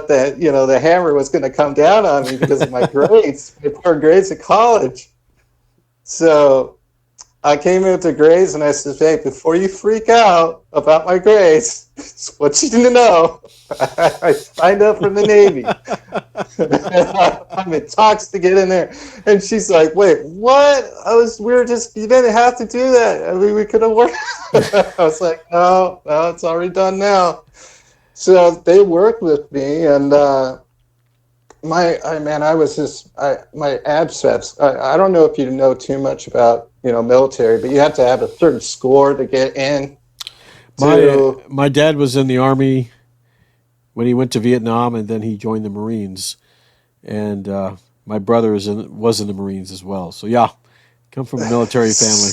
that the hammer was going to come down on me because of my grades, my poor grades at college. So I came into grades and I said, "Hey, before you freak out about my grades, it's what you need to know. I signed up for the Navy. I'm in talks to get in there." And she's like, "Wait, what? You didn't have to do that. I mean, we could have worked." I was like, "No, no, it's already done now." So they worked with me, and my abscess. I don't know if you know too much about military, but you have to have a certain score to get in to. My dad was in the army when he went to Vietnam, and then he joined the Marines. And my brother was in the Marines as well. So yeah, come from a military family.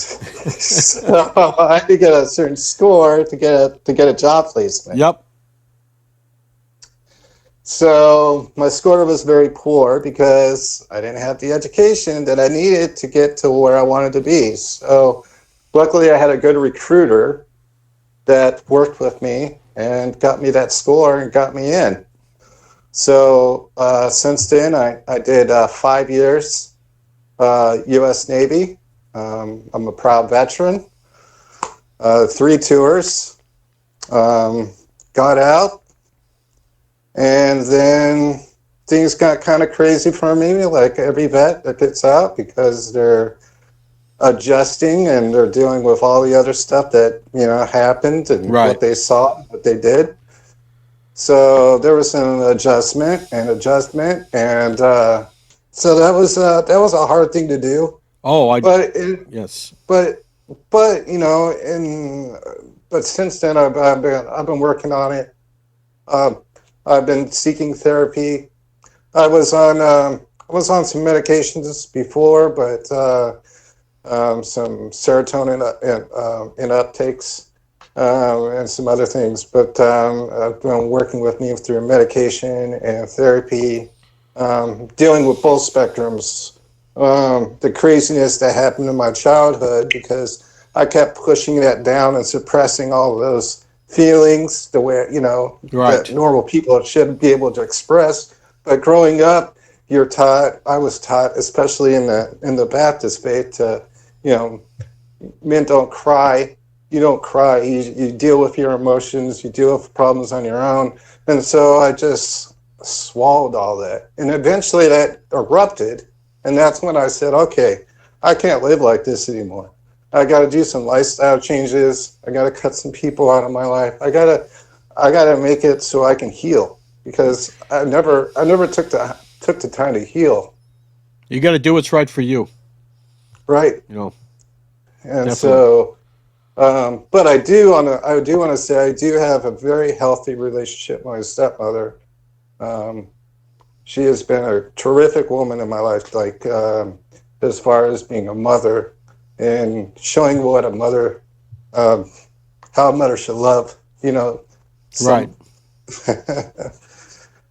So I had to get a certain score to get a job placement. Yep. So my score was very poor because I didn't have the education that I needed to get to where I wanted to be. So luckily I had a good recruiter that worked with me and got me that score and got me in. So since then I did 5 years U.S. Navy. I'm a proud veteran. 3 tours. Got out. And then things got kind of crazy for me, like every vet that gets out, because they're adjusting and they're dealing with all the other stuff that happened and Right. what they saw, what they did. So there was an adjustment, and so that was a hard thing to do. Oh, I But it, yes. but but since then I've been working on it. Um, I've been seeking therapy. I was on some medications before, but some serotonin in uptakes and some other things. But I've been working with me through medication and therapy, dealing with both spectrums. The craziness that happened in my childhood because I kept pushing that down and suppressing all of those feelings the way that Right. normal people should be able to express. But growing up, I was taught, especially in the Baptist faith, to you know men don't cry. You don't cry. You deal with your emotions. You deal with problems on your own. And so I just swallowed all that, and eventually that erupted, and that's when I said, "Okay, I can't live like this anymore. I got to do some lifestyle changes. I got to cut some people out of my life. I gotta make it so I can heal because I never took the time to heal, You got to do what's right for you. right?" You know, And definitely. so, but I do want to say I do have a very healthy relationship with my stepmother. Um, she has been a terrific woman in my life, like as far as being a mother and showing what a mother, um, how a mother should love. Right. Some.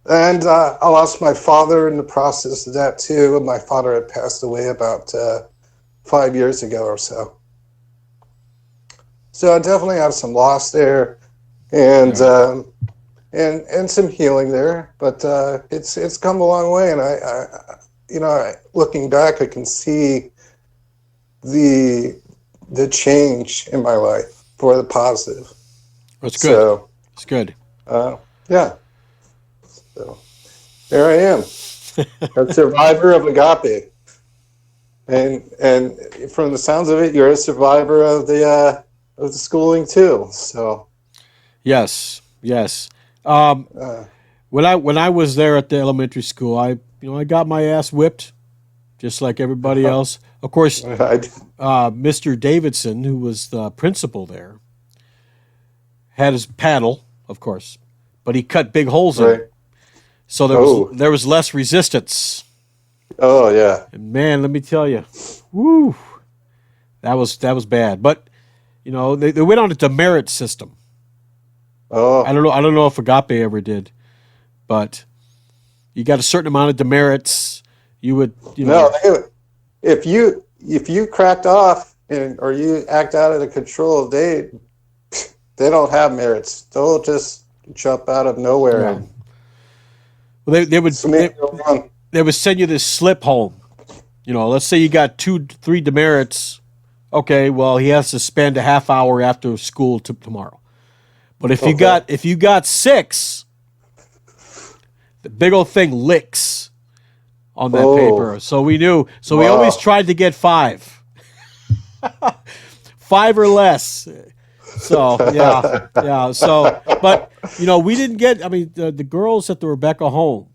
And I lost my father in the process of that too. My father had passed away about 5 years ago or so. So I definitely have some loss there, and Yeah. and some healing there. But it's come a long way, and looking back, I can see the change in my life for the positive. That's good. So, It's good. yeah. So there I am, a survivor of Agape, and from the sounds of it, you're a survivor of the schooling too. So, Yes, yes. Um, uh, when I was there at the elementary school, I got my ass whipped just like everybody else. Of course, I, Mr. Davidson, who was the principal there, had his paddle, of course, but he cut big holes in it, right. so Oh, there was less resistance. oh yeah. And man, let me tell you, whoo, that was bad. But they went on a demerit system. I Oh don't know. I don't know if Agape ever did, but you got a certain amount of demerits. You would, no, if you cracked off or you act out of the control, they don't have merits. They'll just jump out of nowhere yeah. and Well, they would submit your one. they would send you this slip home. Let's say you got 3 demerits. Okay, well he has to spend a half hour after school tomorrow. But Okay. if you got 6, the big old thing licks on that Oh, paper. So we knew. So we always wow. tried to get 5, 5 or less. So yeah, yeah. So but we didn't get. I mean, the girls at the Rebecca home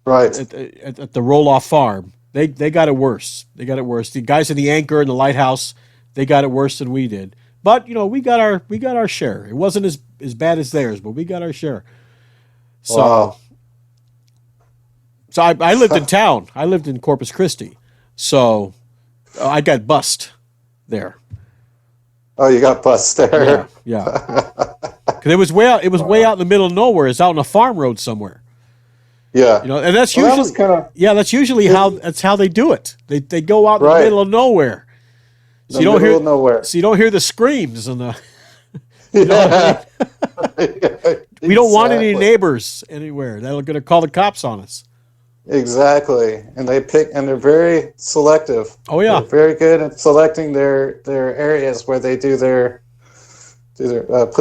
Right. at the roll-off farm, they got it worse. They got it worse. The guys in the Anchor and the Lighthouse, they got it worse than we did. But we got our share. It wasn't as bad as theirs, but we got our share. So Wow. so I lived in town. I lived in Corpus Christi. So I got bussed there. Oh, you got bust Yeah, there. yeah. Because it was way out. It was way out in the middle of nowhere. It's out on a farm road somewhere. Yeah. And that's Well, that was usually kind of yeah, that's usually how they do it. They go out in the right. middle of nowhere. So The you don't middle hear of nowhere. so you don't hear the screams and the you know what I mean? Yeah. We don't want any Exactly. neighbors anywhere. They're going to call the cops on us. Exactly. And they're very selective. Oh They're yeah. very good at selecting their areas where they put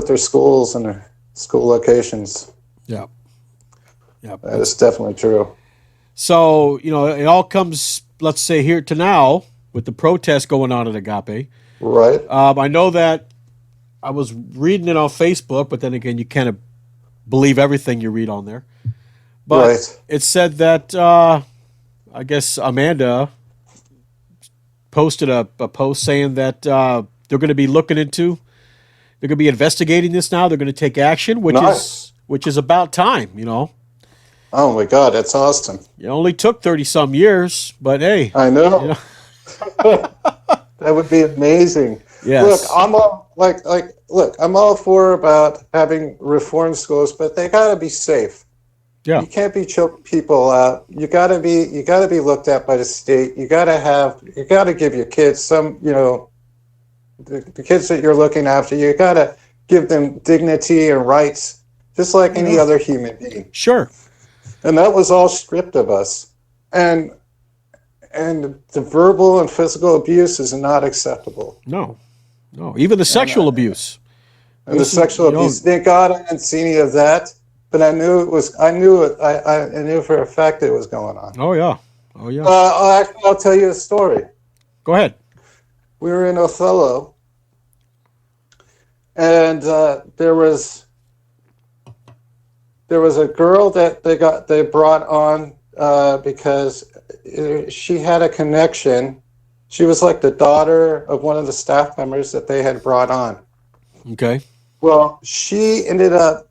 their schools and their school locations. Yeah. Yeah. That is definitely true. So, it all comes, let's say, here to now with the protest going on at Agape. Right. I know that I was reading it on Facebook, but then again, you kind of believe everything you read on there. But Right. it said that I guess Amanda posted a post saying that they're going to be they're going to be investigating this now. They're going to take action, Nice. which is about time. Oh my God, that's awesome. It only took 30 some years, but hey, I you know, know. That would be amazing. Look, yes, look, I'm all for about having reform schools, but they gotta be safe. yeah, You can't be choking people out. You gotta be looked at by the state. You gotta give your kids some, the kids that you're looking after, you gotta give them dignity and rights, just like any yeah, other human being. sure, And that was all stripped of us. And and the verbal and physical abuse is not acceptable. no, no, even the And sexual abuse. and the sexual You know, abuse. Thank God I didn't see any of that, but I knew it was. I knew it. I knew for a fact it was going on. oh yeah, oh yeah. I'll tell you a story. Go ahead. We were in Othello, and there was a girl that they brought on because she had a connection. She was like the daughter of one of the staff members that they had brought on. Okay. Well, she ended up.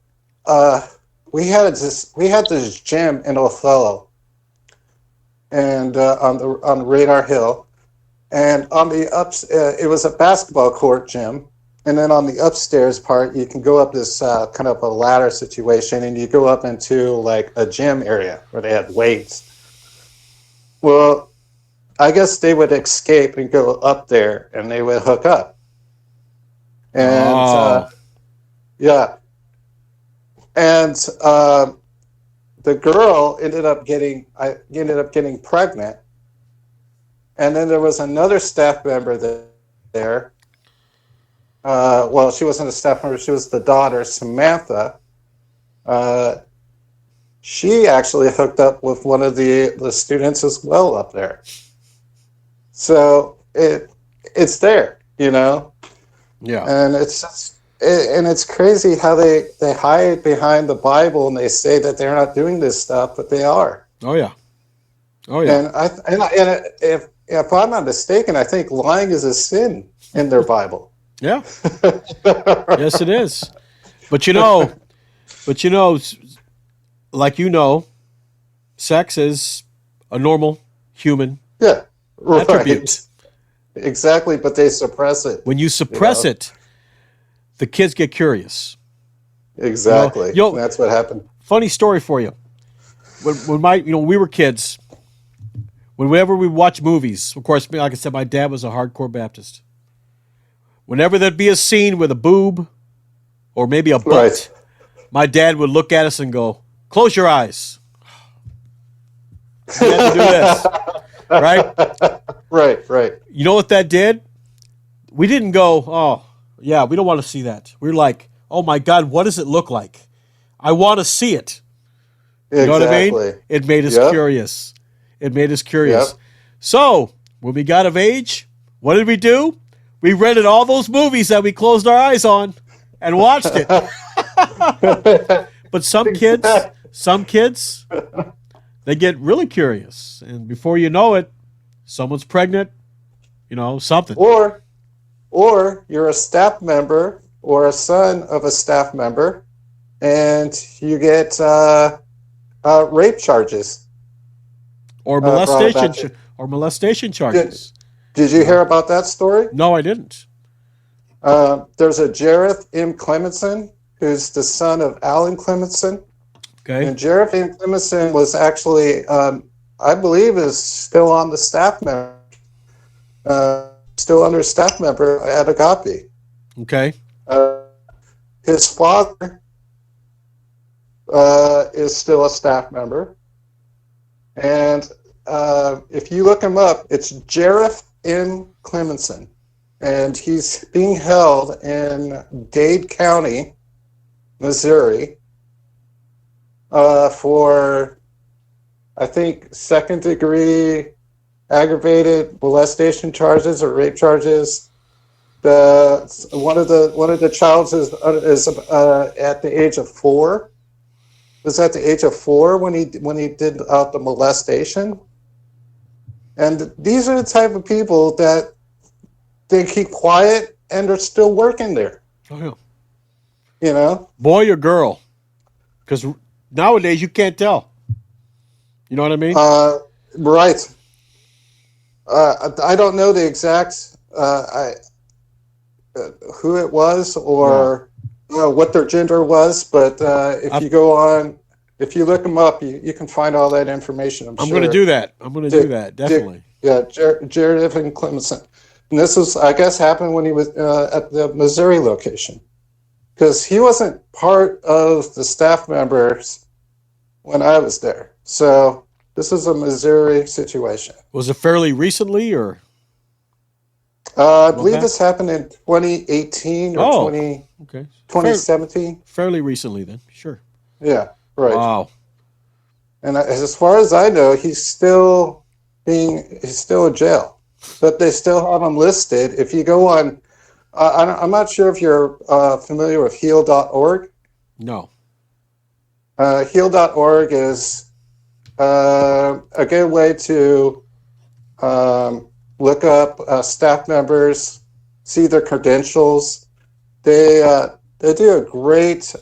We had this gym in Othello, and on Radar Hill, and on the ups, it was a basketball court gym. And then on the upstairs part, you can go up this kind of a ladder situation, and you go up into like a gym area where they had weights. Well, I guess they would escape and go up there, and they would hook up. And Oh, yeah, and the girl ended up getting pregnant, and then there was another staff member there. Well, she wasn't a staff member; she was the daughter, Samantha. Uh, she actually hooked up with one of the students as well up there. So it's there, you know, Yeah. and it's crazy how they hide behind the Bible and they say that they're not doing this stuff, but they are. Oh yeah. Oh yeah. And if I'm not mistaken, I think lying is a sin in their Bible. Yeah. Yes, it is. But you know, but you know, like you know, sex is a normal human Yeah, attribute. right. Exactly, but they suppress it. When you You suppress know, it, the kids get curious. exactly. You know, That's what happened. funny story for you. When we were kids, whenever we watch movies, of course, like I said, my dad was a hardcore Baptist. Whenever there'd be a scene with a boob or maybe a Right, butt, my dad would look at us and go, "Close your eyes. You have to do this." Right? right. You know what that did? We didn't go, "Oh, yeah, we don't want to see that." We were like, "Oh my God, what does it look like? I want to see it." You know what I mean? Exactly. It made us Yep. curious. It made us curious. Yep. So, when we got of age, what did we do? We rented all those movies that we closed our eyes on and watched it. But Exactly. some kids, they get really curious. And before you know it, someone's pregnant, something. Or you're a staff member or a son of a staff member, and you get rape charges Or brought molestation, about you. or molestation Did, charges. did you hear about that story? No, I didn't. There's a Jareth M. Clemenson, who's the son of Alan Clemenson. Okay. And Jareth M. Clemenson was actually, I believe, is still on the staff member, still under staff member at Agape. Okay. Uh, his father is still a staff member. And if you look him up, it's Jareth M. Clemenson. And he's being held in Dade County, Missouri, for, I think, second-degree aggravated molestation charges or rape charges. One of the charges is at the age of 4. Was at the age of 4 when he did the molestation. And these are the type of people that they keep quiet and they're still working there. Oh, yeah. You know, Boy or girl? Because nowadays you can't tell. You know what I mean? right. I don't know the exact who it was or what their gender was, but if you look them up, you can find all that information. I'm sure. going to do that. I'm going to do that, definitely. Jared Evan Clemenson. And this was, I guess, happened when he was at the Missouri location. Because he wasn't part of the staff members when I was there. So this is a Missouri situation. Was it fairly recently or? I believe this happened in 2018 or okay. 2017. Fairly recently then, sure. Yeah, right. Wow. And as far as I know, he's still in jail. But they still have him listed. If you go on, I'm not sure if you're familiar with heal.org. No. Heal.org is a good way to look up staff members, see their credentials. They do great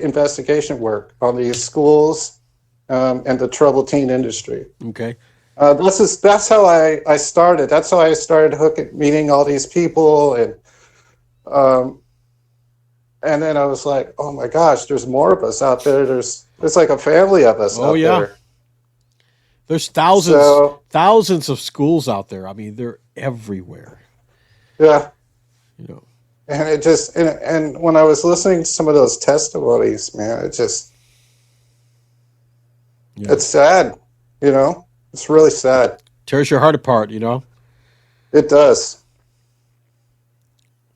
investigation work on these schools and the troubled teen industry. Okay. That's how I started. That's how I started meeting all these people, and then I was like, oh my gosh, there's more of us out there. There's like a family of us out there. There's thousands of schools out there. I mean, they're everywhere. Yeah. You know. And it just and when I was listening to some of those testimonies, man, Yeah. It's sad, you know. It's really sad. Tears your heart apart, you know? It does.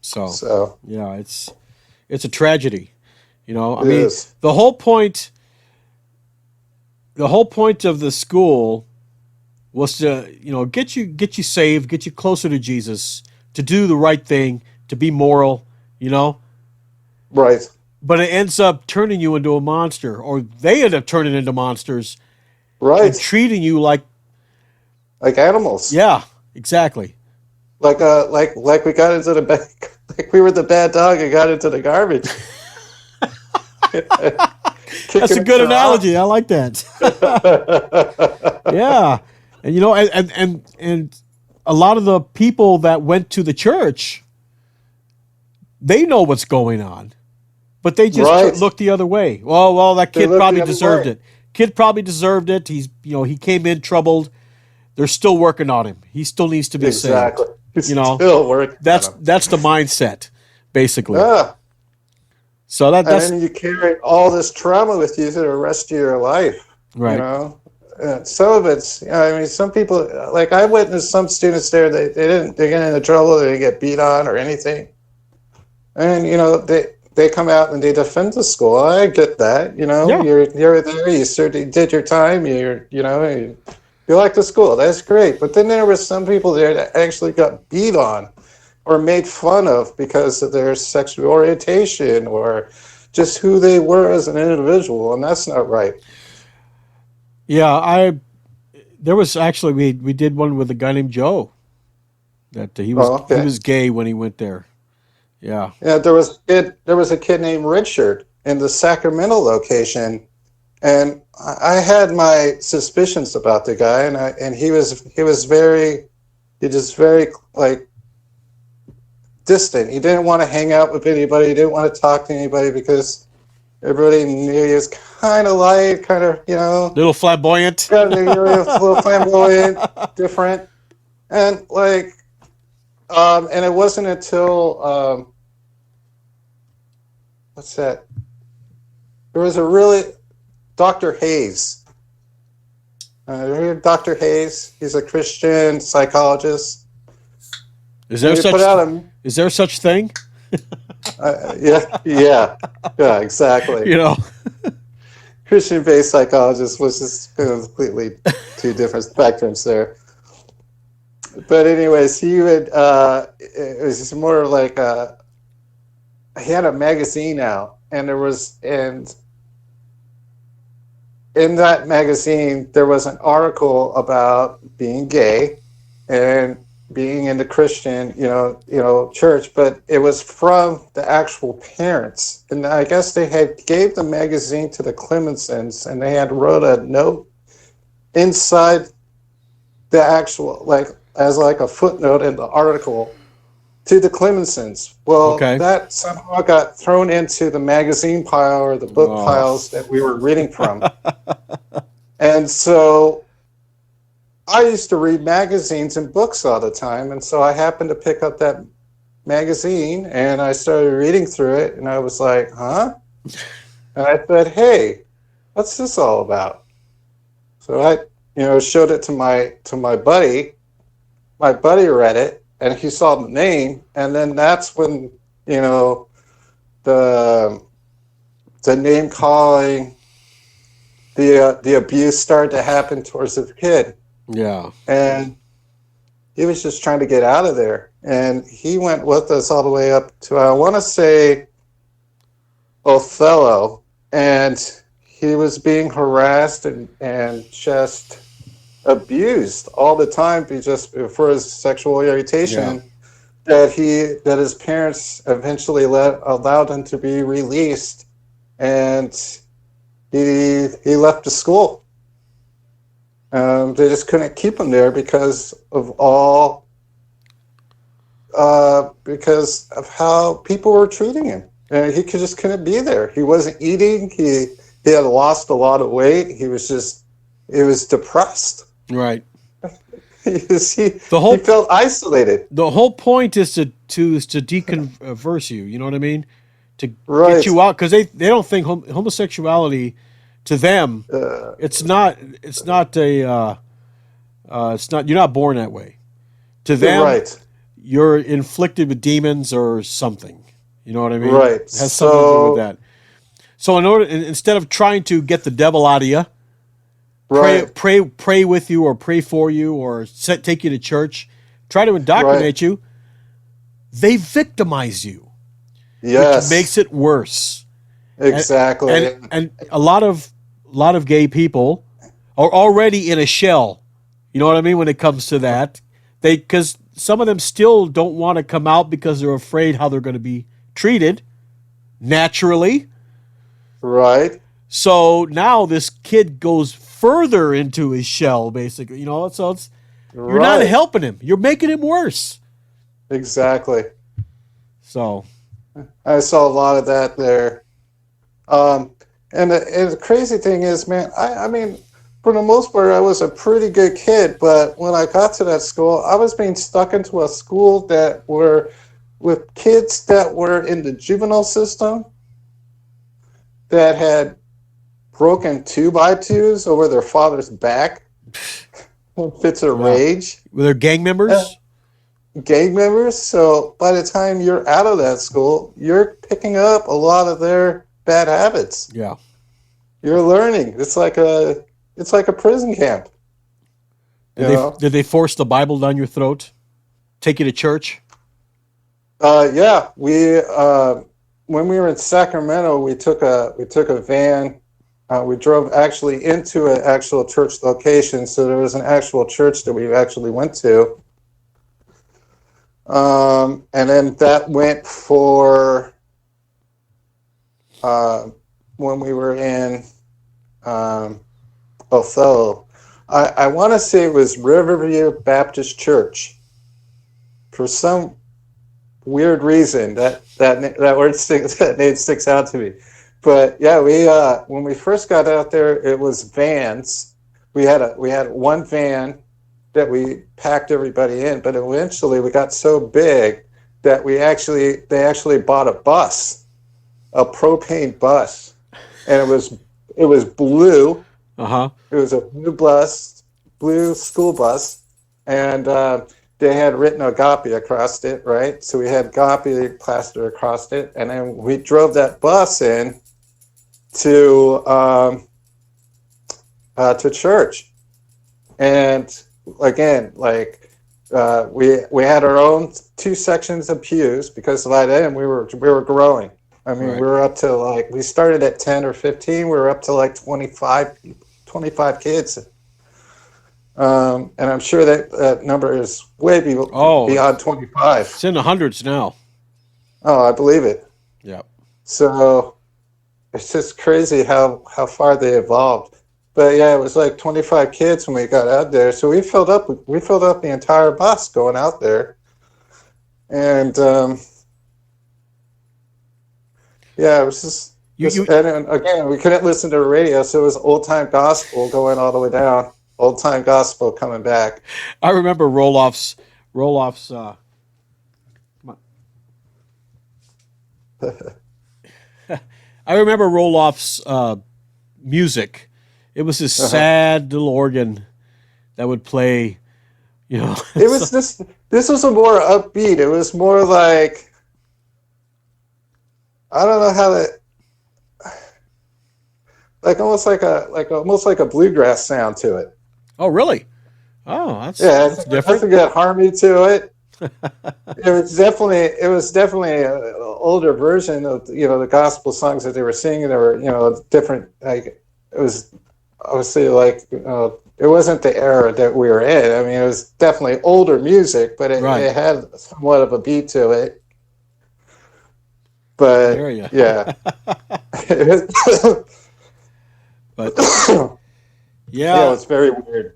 So, So yeah, it's a tragedy, you know? I it mean, is. the whole point the whole point of the school was to, you know, get you saved, get you closer to Jesus, to do the right thing, to be moral, you know? Right. But it ends up turning you into a monster, or they end up turning into monsters and Right. treating you like, Like animals. yeah, exactly. Like we got into the bag, like we were the bad dog and got into the garbage. That's Kicking a and good around. analogy. I like that. Yeah, and you know, and a lot of the people that went to the church, they know what's going on, but they just Right. look the other way. Well, that They kid look the probably other deserved way. it. Kid probably deserved it. He's, you know, he came in troubled. They're still working on him. He still needs to be Exactly. saved. He's You know, still working on them. that's the mindset, basically. Yeah. So And that's then you carry all this trauma with you for the rest of your life. You right. know, some of it's. I mean, some people like I witnessed some students there. They get into trouble. They didn't get beat on or anything. And you know they come out and they defend the school. I get that. You know, Yeah. you're there. You certainly did your time. You like the school. That's great. But then there were some people there that actually got beat on or made fun of because of their sexual orientation or just who they were as an individual, and that's not right. Yeah, I there was actually we did one with a guy named Joe that Oh, he okay. was gay when he went there. Yeah. Yeah, there was a kid named Richard in the Sacramento location, and I had my suspicions about the guy, and he was very he just very like distant. He didn't want to hang out with anybody. He didn't want to talk to anybody because everybody knew he was kind of light, kind of Little flamboyant. kind of a little flamboyant, different, and like and it wasn't until what's that? There was a really Dr. Hayes. Dr. Hayes. He's a Christian psychologist. Is And there he put such out a is there such thing? yeah, exactly. You know. Christian-based psychologist was just completely two different spectrums there. But anyways, he would. It was just more like he had a magazine out, and in that magazine there was an article about being gay and being in the Christian, church, but it was from the actual parents, and I guess they had gave the magazine to the Clemensons, and they had wrote a note inside the actual, like as like a footnote in the article to the Clemensons. Well, Okay. that somehow got thrown into the magazine pile or the book Oh. piles that we were reading from, and so I used to read magazines and books all the time, and so I happened to pick up that magazine and I started reading through it, and I was like, huh? And I said, hey, what's this all about? So I, showed it to my buddy. My buddy read it, and he saw the name, and then that's when, the name calling, the abuse started to happen towards the kid. Yeah. And he was just trying to get out of there. And he went with us all the way up to, I want to say, Othello. And he was being harassed and just abused all the time for his sexual orientation. Yeah. That his parents eventually allowed him to be released. And he left the school. They just couldn't keep him there because of how people were treating him. And he just couldn't be there. He wasn't eating. He had lost a lot of weight. He was depressed. Right. he whole felt isolated. The whole point is to deconverse you. You know what I mean? To Right. get you out, because they don't think homosexuality To them, it's not. It's not a. It's not. You're not born that way. To You're them, right. you're inflicted with demons or something. You know what I mean? Right. It has something to do with So, that. So instead of trying to get the devil out of you, right, pray with you or pray for you or take you to church, try to right. indoctrinate you, they victimize you, which makes Yes, it worse. And exactly. and a lot of gay people are already in a shell. You know what I mean when it comes to that. Because some of them still don't want to come out because they're afraid how they're going to be treated naturally. Right, So now this kid goes further into his shell, basically. So you're not right. helping him. You're making him worse. Exactly. So I saw a lot of that there. Um, and the crazy thing is, man, I mean, for the most part, I was a pretty good kid, but when I got to that school, I was being stuck into a school that were with kids that were in the juvenile system that had broken two by twos over their father's back in fits of yeah, rage. were there gang Uh, members? Gang members. So by the time you're out of that school, you're picking up a lot of their bad habits. Yeah. You're learning. It's like a prison camp. Did You they know. did they force the Bible down your throat? Take you to church? Yeah. We when we were in Sacramento, we took a van. We drove actually into an actual church location, so there was an actual church that we actually went to. And then that went for when we were in Othello. I want to say it was Riverview Baptist Church. For some weird reason, that word sticks, that name sticks out to me. But yeah, we when we first got out there, it was vans. We had one van that we packed everybody in, but eventually we got so big that they actually bought a bus, a propane bus, and it was blue. Uh-huh. It was a blue school bus, and they had written Agape across it, right? So we had Agape plastered across it, and then we drove that bus in to church. And again, like we had our own two sections of pews because by then we were growing. I mean, we Right. were up to we started at 10 or 15. We were up to 25 kids. And I'm sure that number is way Oh, beyond it's 25. in the hundreds now. Oh, I believe it. Yeah. So it's just crazy how far they evolved. But yeah, it was like 25 kids when we got out there. So we filled up the entire bus going out there. And yeah, it was You and then, again, we couldn't listen to the radio, so it was old time gospel going all the way down. Old time gospel coming back. I remember roll-offs come on. I remember roll-offs music. It was this Uh-huh. sad little organ that would play, you know. It was this was a more upbeat. It was more like, I don't know how to, almost like a bluegrass sound to it. Oh, really? Oh, that's Yeah, that's it has different. a good harmony to it. It was definitely an older version of the gospel songs that they were singing. They were different. Like it was obviously it wasn't the era that we were in. I mean, it was definitely older music, but it, Right. it had somewhat of a beat to it. I But hear you. yeah, But yeah, it yeah, was very weird.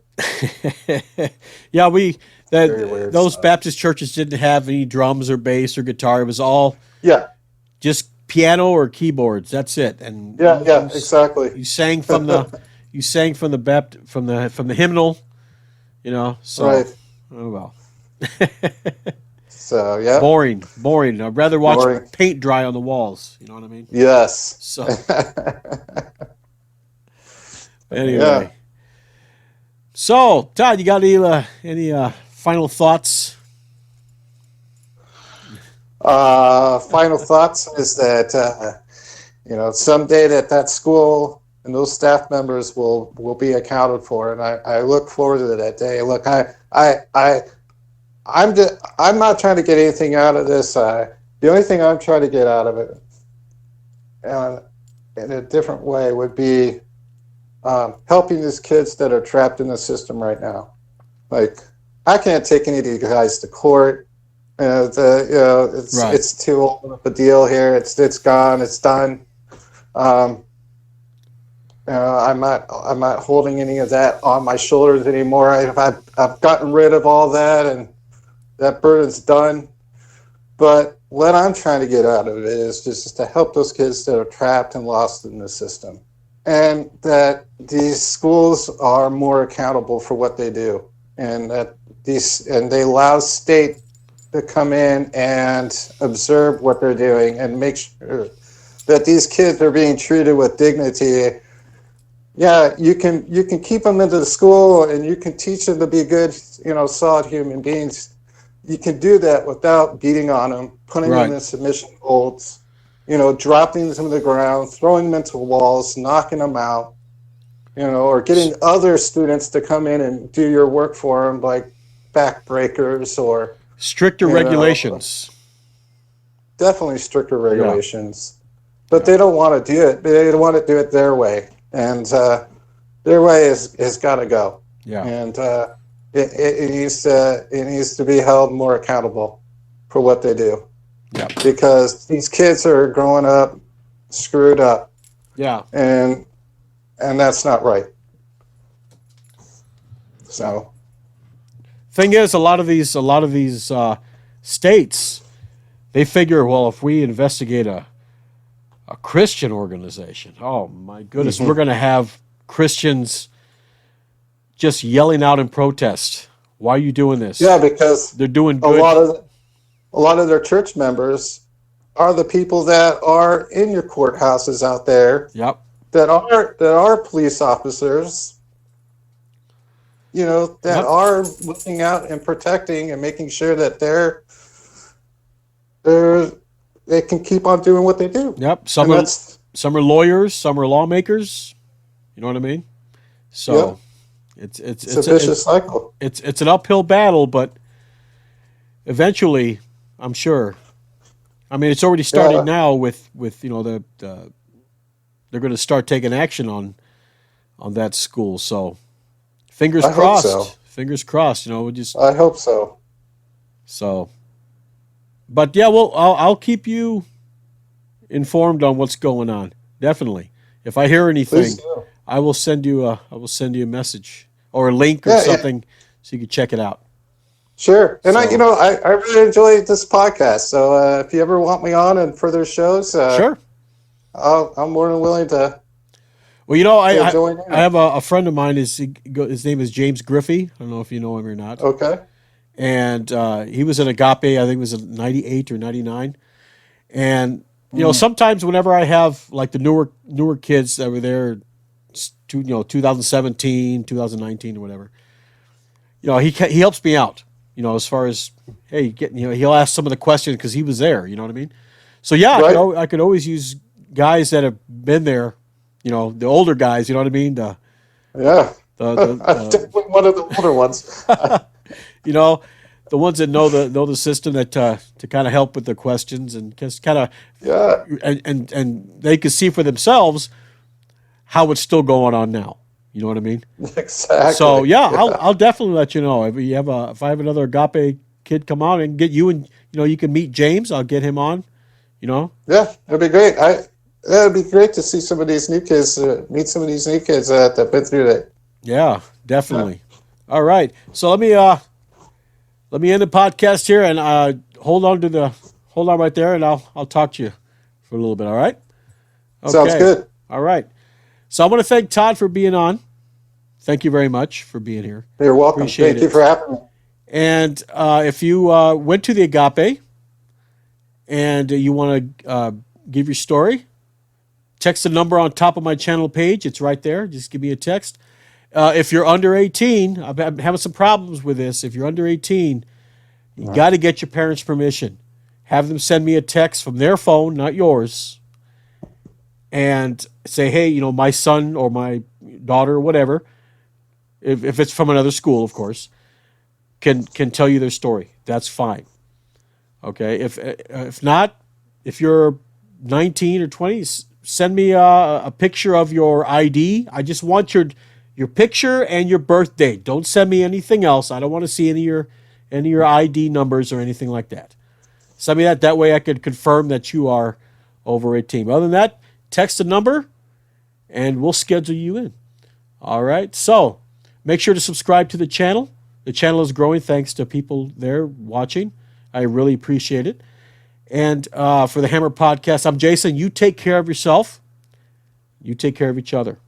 yeah, we Very that weird those stuff. Baptist churches didn't have any drums or bass or guitar. It was all Yeah, just piano or keyboards. That's it. And yeah, yeah, exactly. you sang from the from the hymnal. So Right. oh well. So yeah, Boring. I'd rather watch boring. paint dry on the walls. You know what I mean? Yes. So Anyway, so Todd, you got any final thoughts? Final thoughts is that someday that school and those staff members will be accounted for, and I look forward to that day. Look, I'm not trying to get anything out of this. The only thing I'm trying to get out of it, in a different way, would be helping these kids that are trapped in the system right now. Like, I can't take any of these guys to court. It's too old of a deal here. It's gone. It's done. I'm not holding any of that on my shoulders anymore. I've gotten rid of all that, and that burden's done. But what I'm trying to get out of it is just to help those kids that are trapped and lost in the system, and that these schools are more accountable for what they do, and that they allow state to come in and observe what they're doing and make sure that these kids are being treated with dignity. Yeah, you can keep them into the school and you can teach them to be good, solid human beings. You can do that without beating on them, putting them in submission holds, dropping them to the ground, throwing them into walls, knocking them out, or getting other students to come in and do your work for them, like backbreakers or stricter regulations. Definitely stricter regulations. But they don't want to do it. They don't want to do it their way. And their way has got to go. Yeah. And it needs to be held more accountable for what they do. Yeah. Because these kids are growing up screwed up. Yeah. And that's not right. So. Thing is, a lot of these states, they figure, well, if we investigate a Christian organization, oh my goodness, we're going to have Christians just yelling out in protest. Why are you doing this? Yeah, because they're doing good. A lot of their church members are the people that are in your courthouses out there. Yep. That are police officers. That are looking out and protecting and making sure that they can keep on doing what they do. Yep. Some are lawyers, some are lawmakers. You know what I mean? So it's a vicious cycle. It's an uphill battle, but eventually, I'm sure. I mean, it's already starting now with they're going to start taking action on that school. So. Fingers crossed. Hope so. Fingers crossed. I hope so. So, but yeah, I'll keep you informed on what's going on. Definitely. If I hear anything, I will send you a message or a link or something so you can check it out. Sure. And I really enjoy this podcast. So if you ever want me on in further shows, sure. I'm more than willing to. Well, I have a friend of mine. His name is James Griffey. I don't know if you know him or not. Okay. And he was at Agape. I think it was in 98 or 99. And sometimes whenever I have like the newer kids that were there, 2017, 2019, or whatever, he helps me out. As far as he'll ask some of the questions because he was there. You know what I mean? So yeah, right. I could always use guys that have been there. The older guys, you know what I mean? I'm definitely one of the older ones. The ones that know the system that to kind of help with the questions and just kind of and they can see for themselves how it's still going on now. You know what I mean? Exactly. So I'll definitely let you know if I have another Agape kid come on and get you and you can meet James. I'll get him on. Yeah, that'd be great. It'd be great to see some of these new kids, meet some of these new kids that have been through that. Yeah, definitely. Yeah. All right. So let me end the podcast here and hold on right there, and I'll talk to you for a little bit. All right. Okay. Sounds good. All right. So I want to thank Todd for being on. Thank you very much for being here. You're welcome. Thank you for having me. And if you went to the Agape and you want to give your story, Text the number on top of my channel page. It's right there. Just give me a text. If you're under 18, I'm having some problems with this. If you're under 18, you got to get your parents' permission. Have them send me a text from their phone, not yours, and say, hey, my son or my daughter or whatever, if it's from another school, of course, can tell you their story. That's fine. Okay. If not, if you're 19 or 20, send me a picture of your ID. I just want your picture and your birth date. Don't send me anything else. I don't want to see any of your ID numbers or anything like that. Send me that. That way I can confirm that you are over 18. Other than that, text the number and we'll schedule you in. All right. So make sure to subscribe to the channel. The channel is growing thanks to people there watching. I really appreciate it. And for the Hammer Podcast, I'm Jason. You take care of yourself. You take care of each other.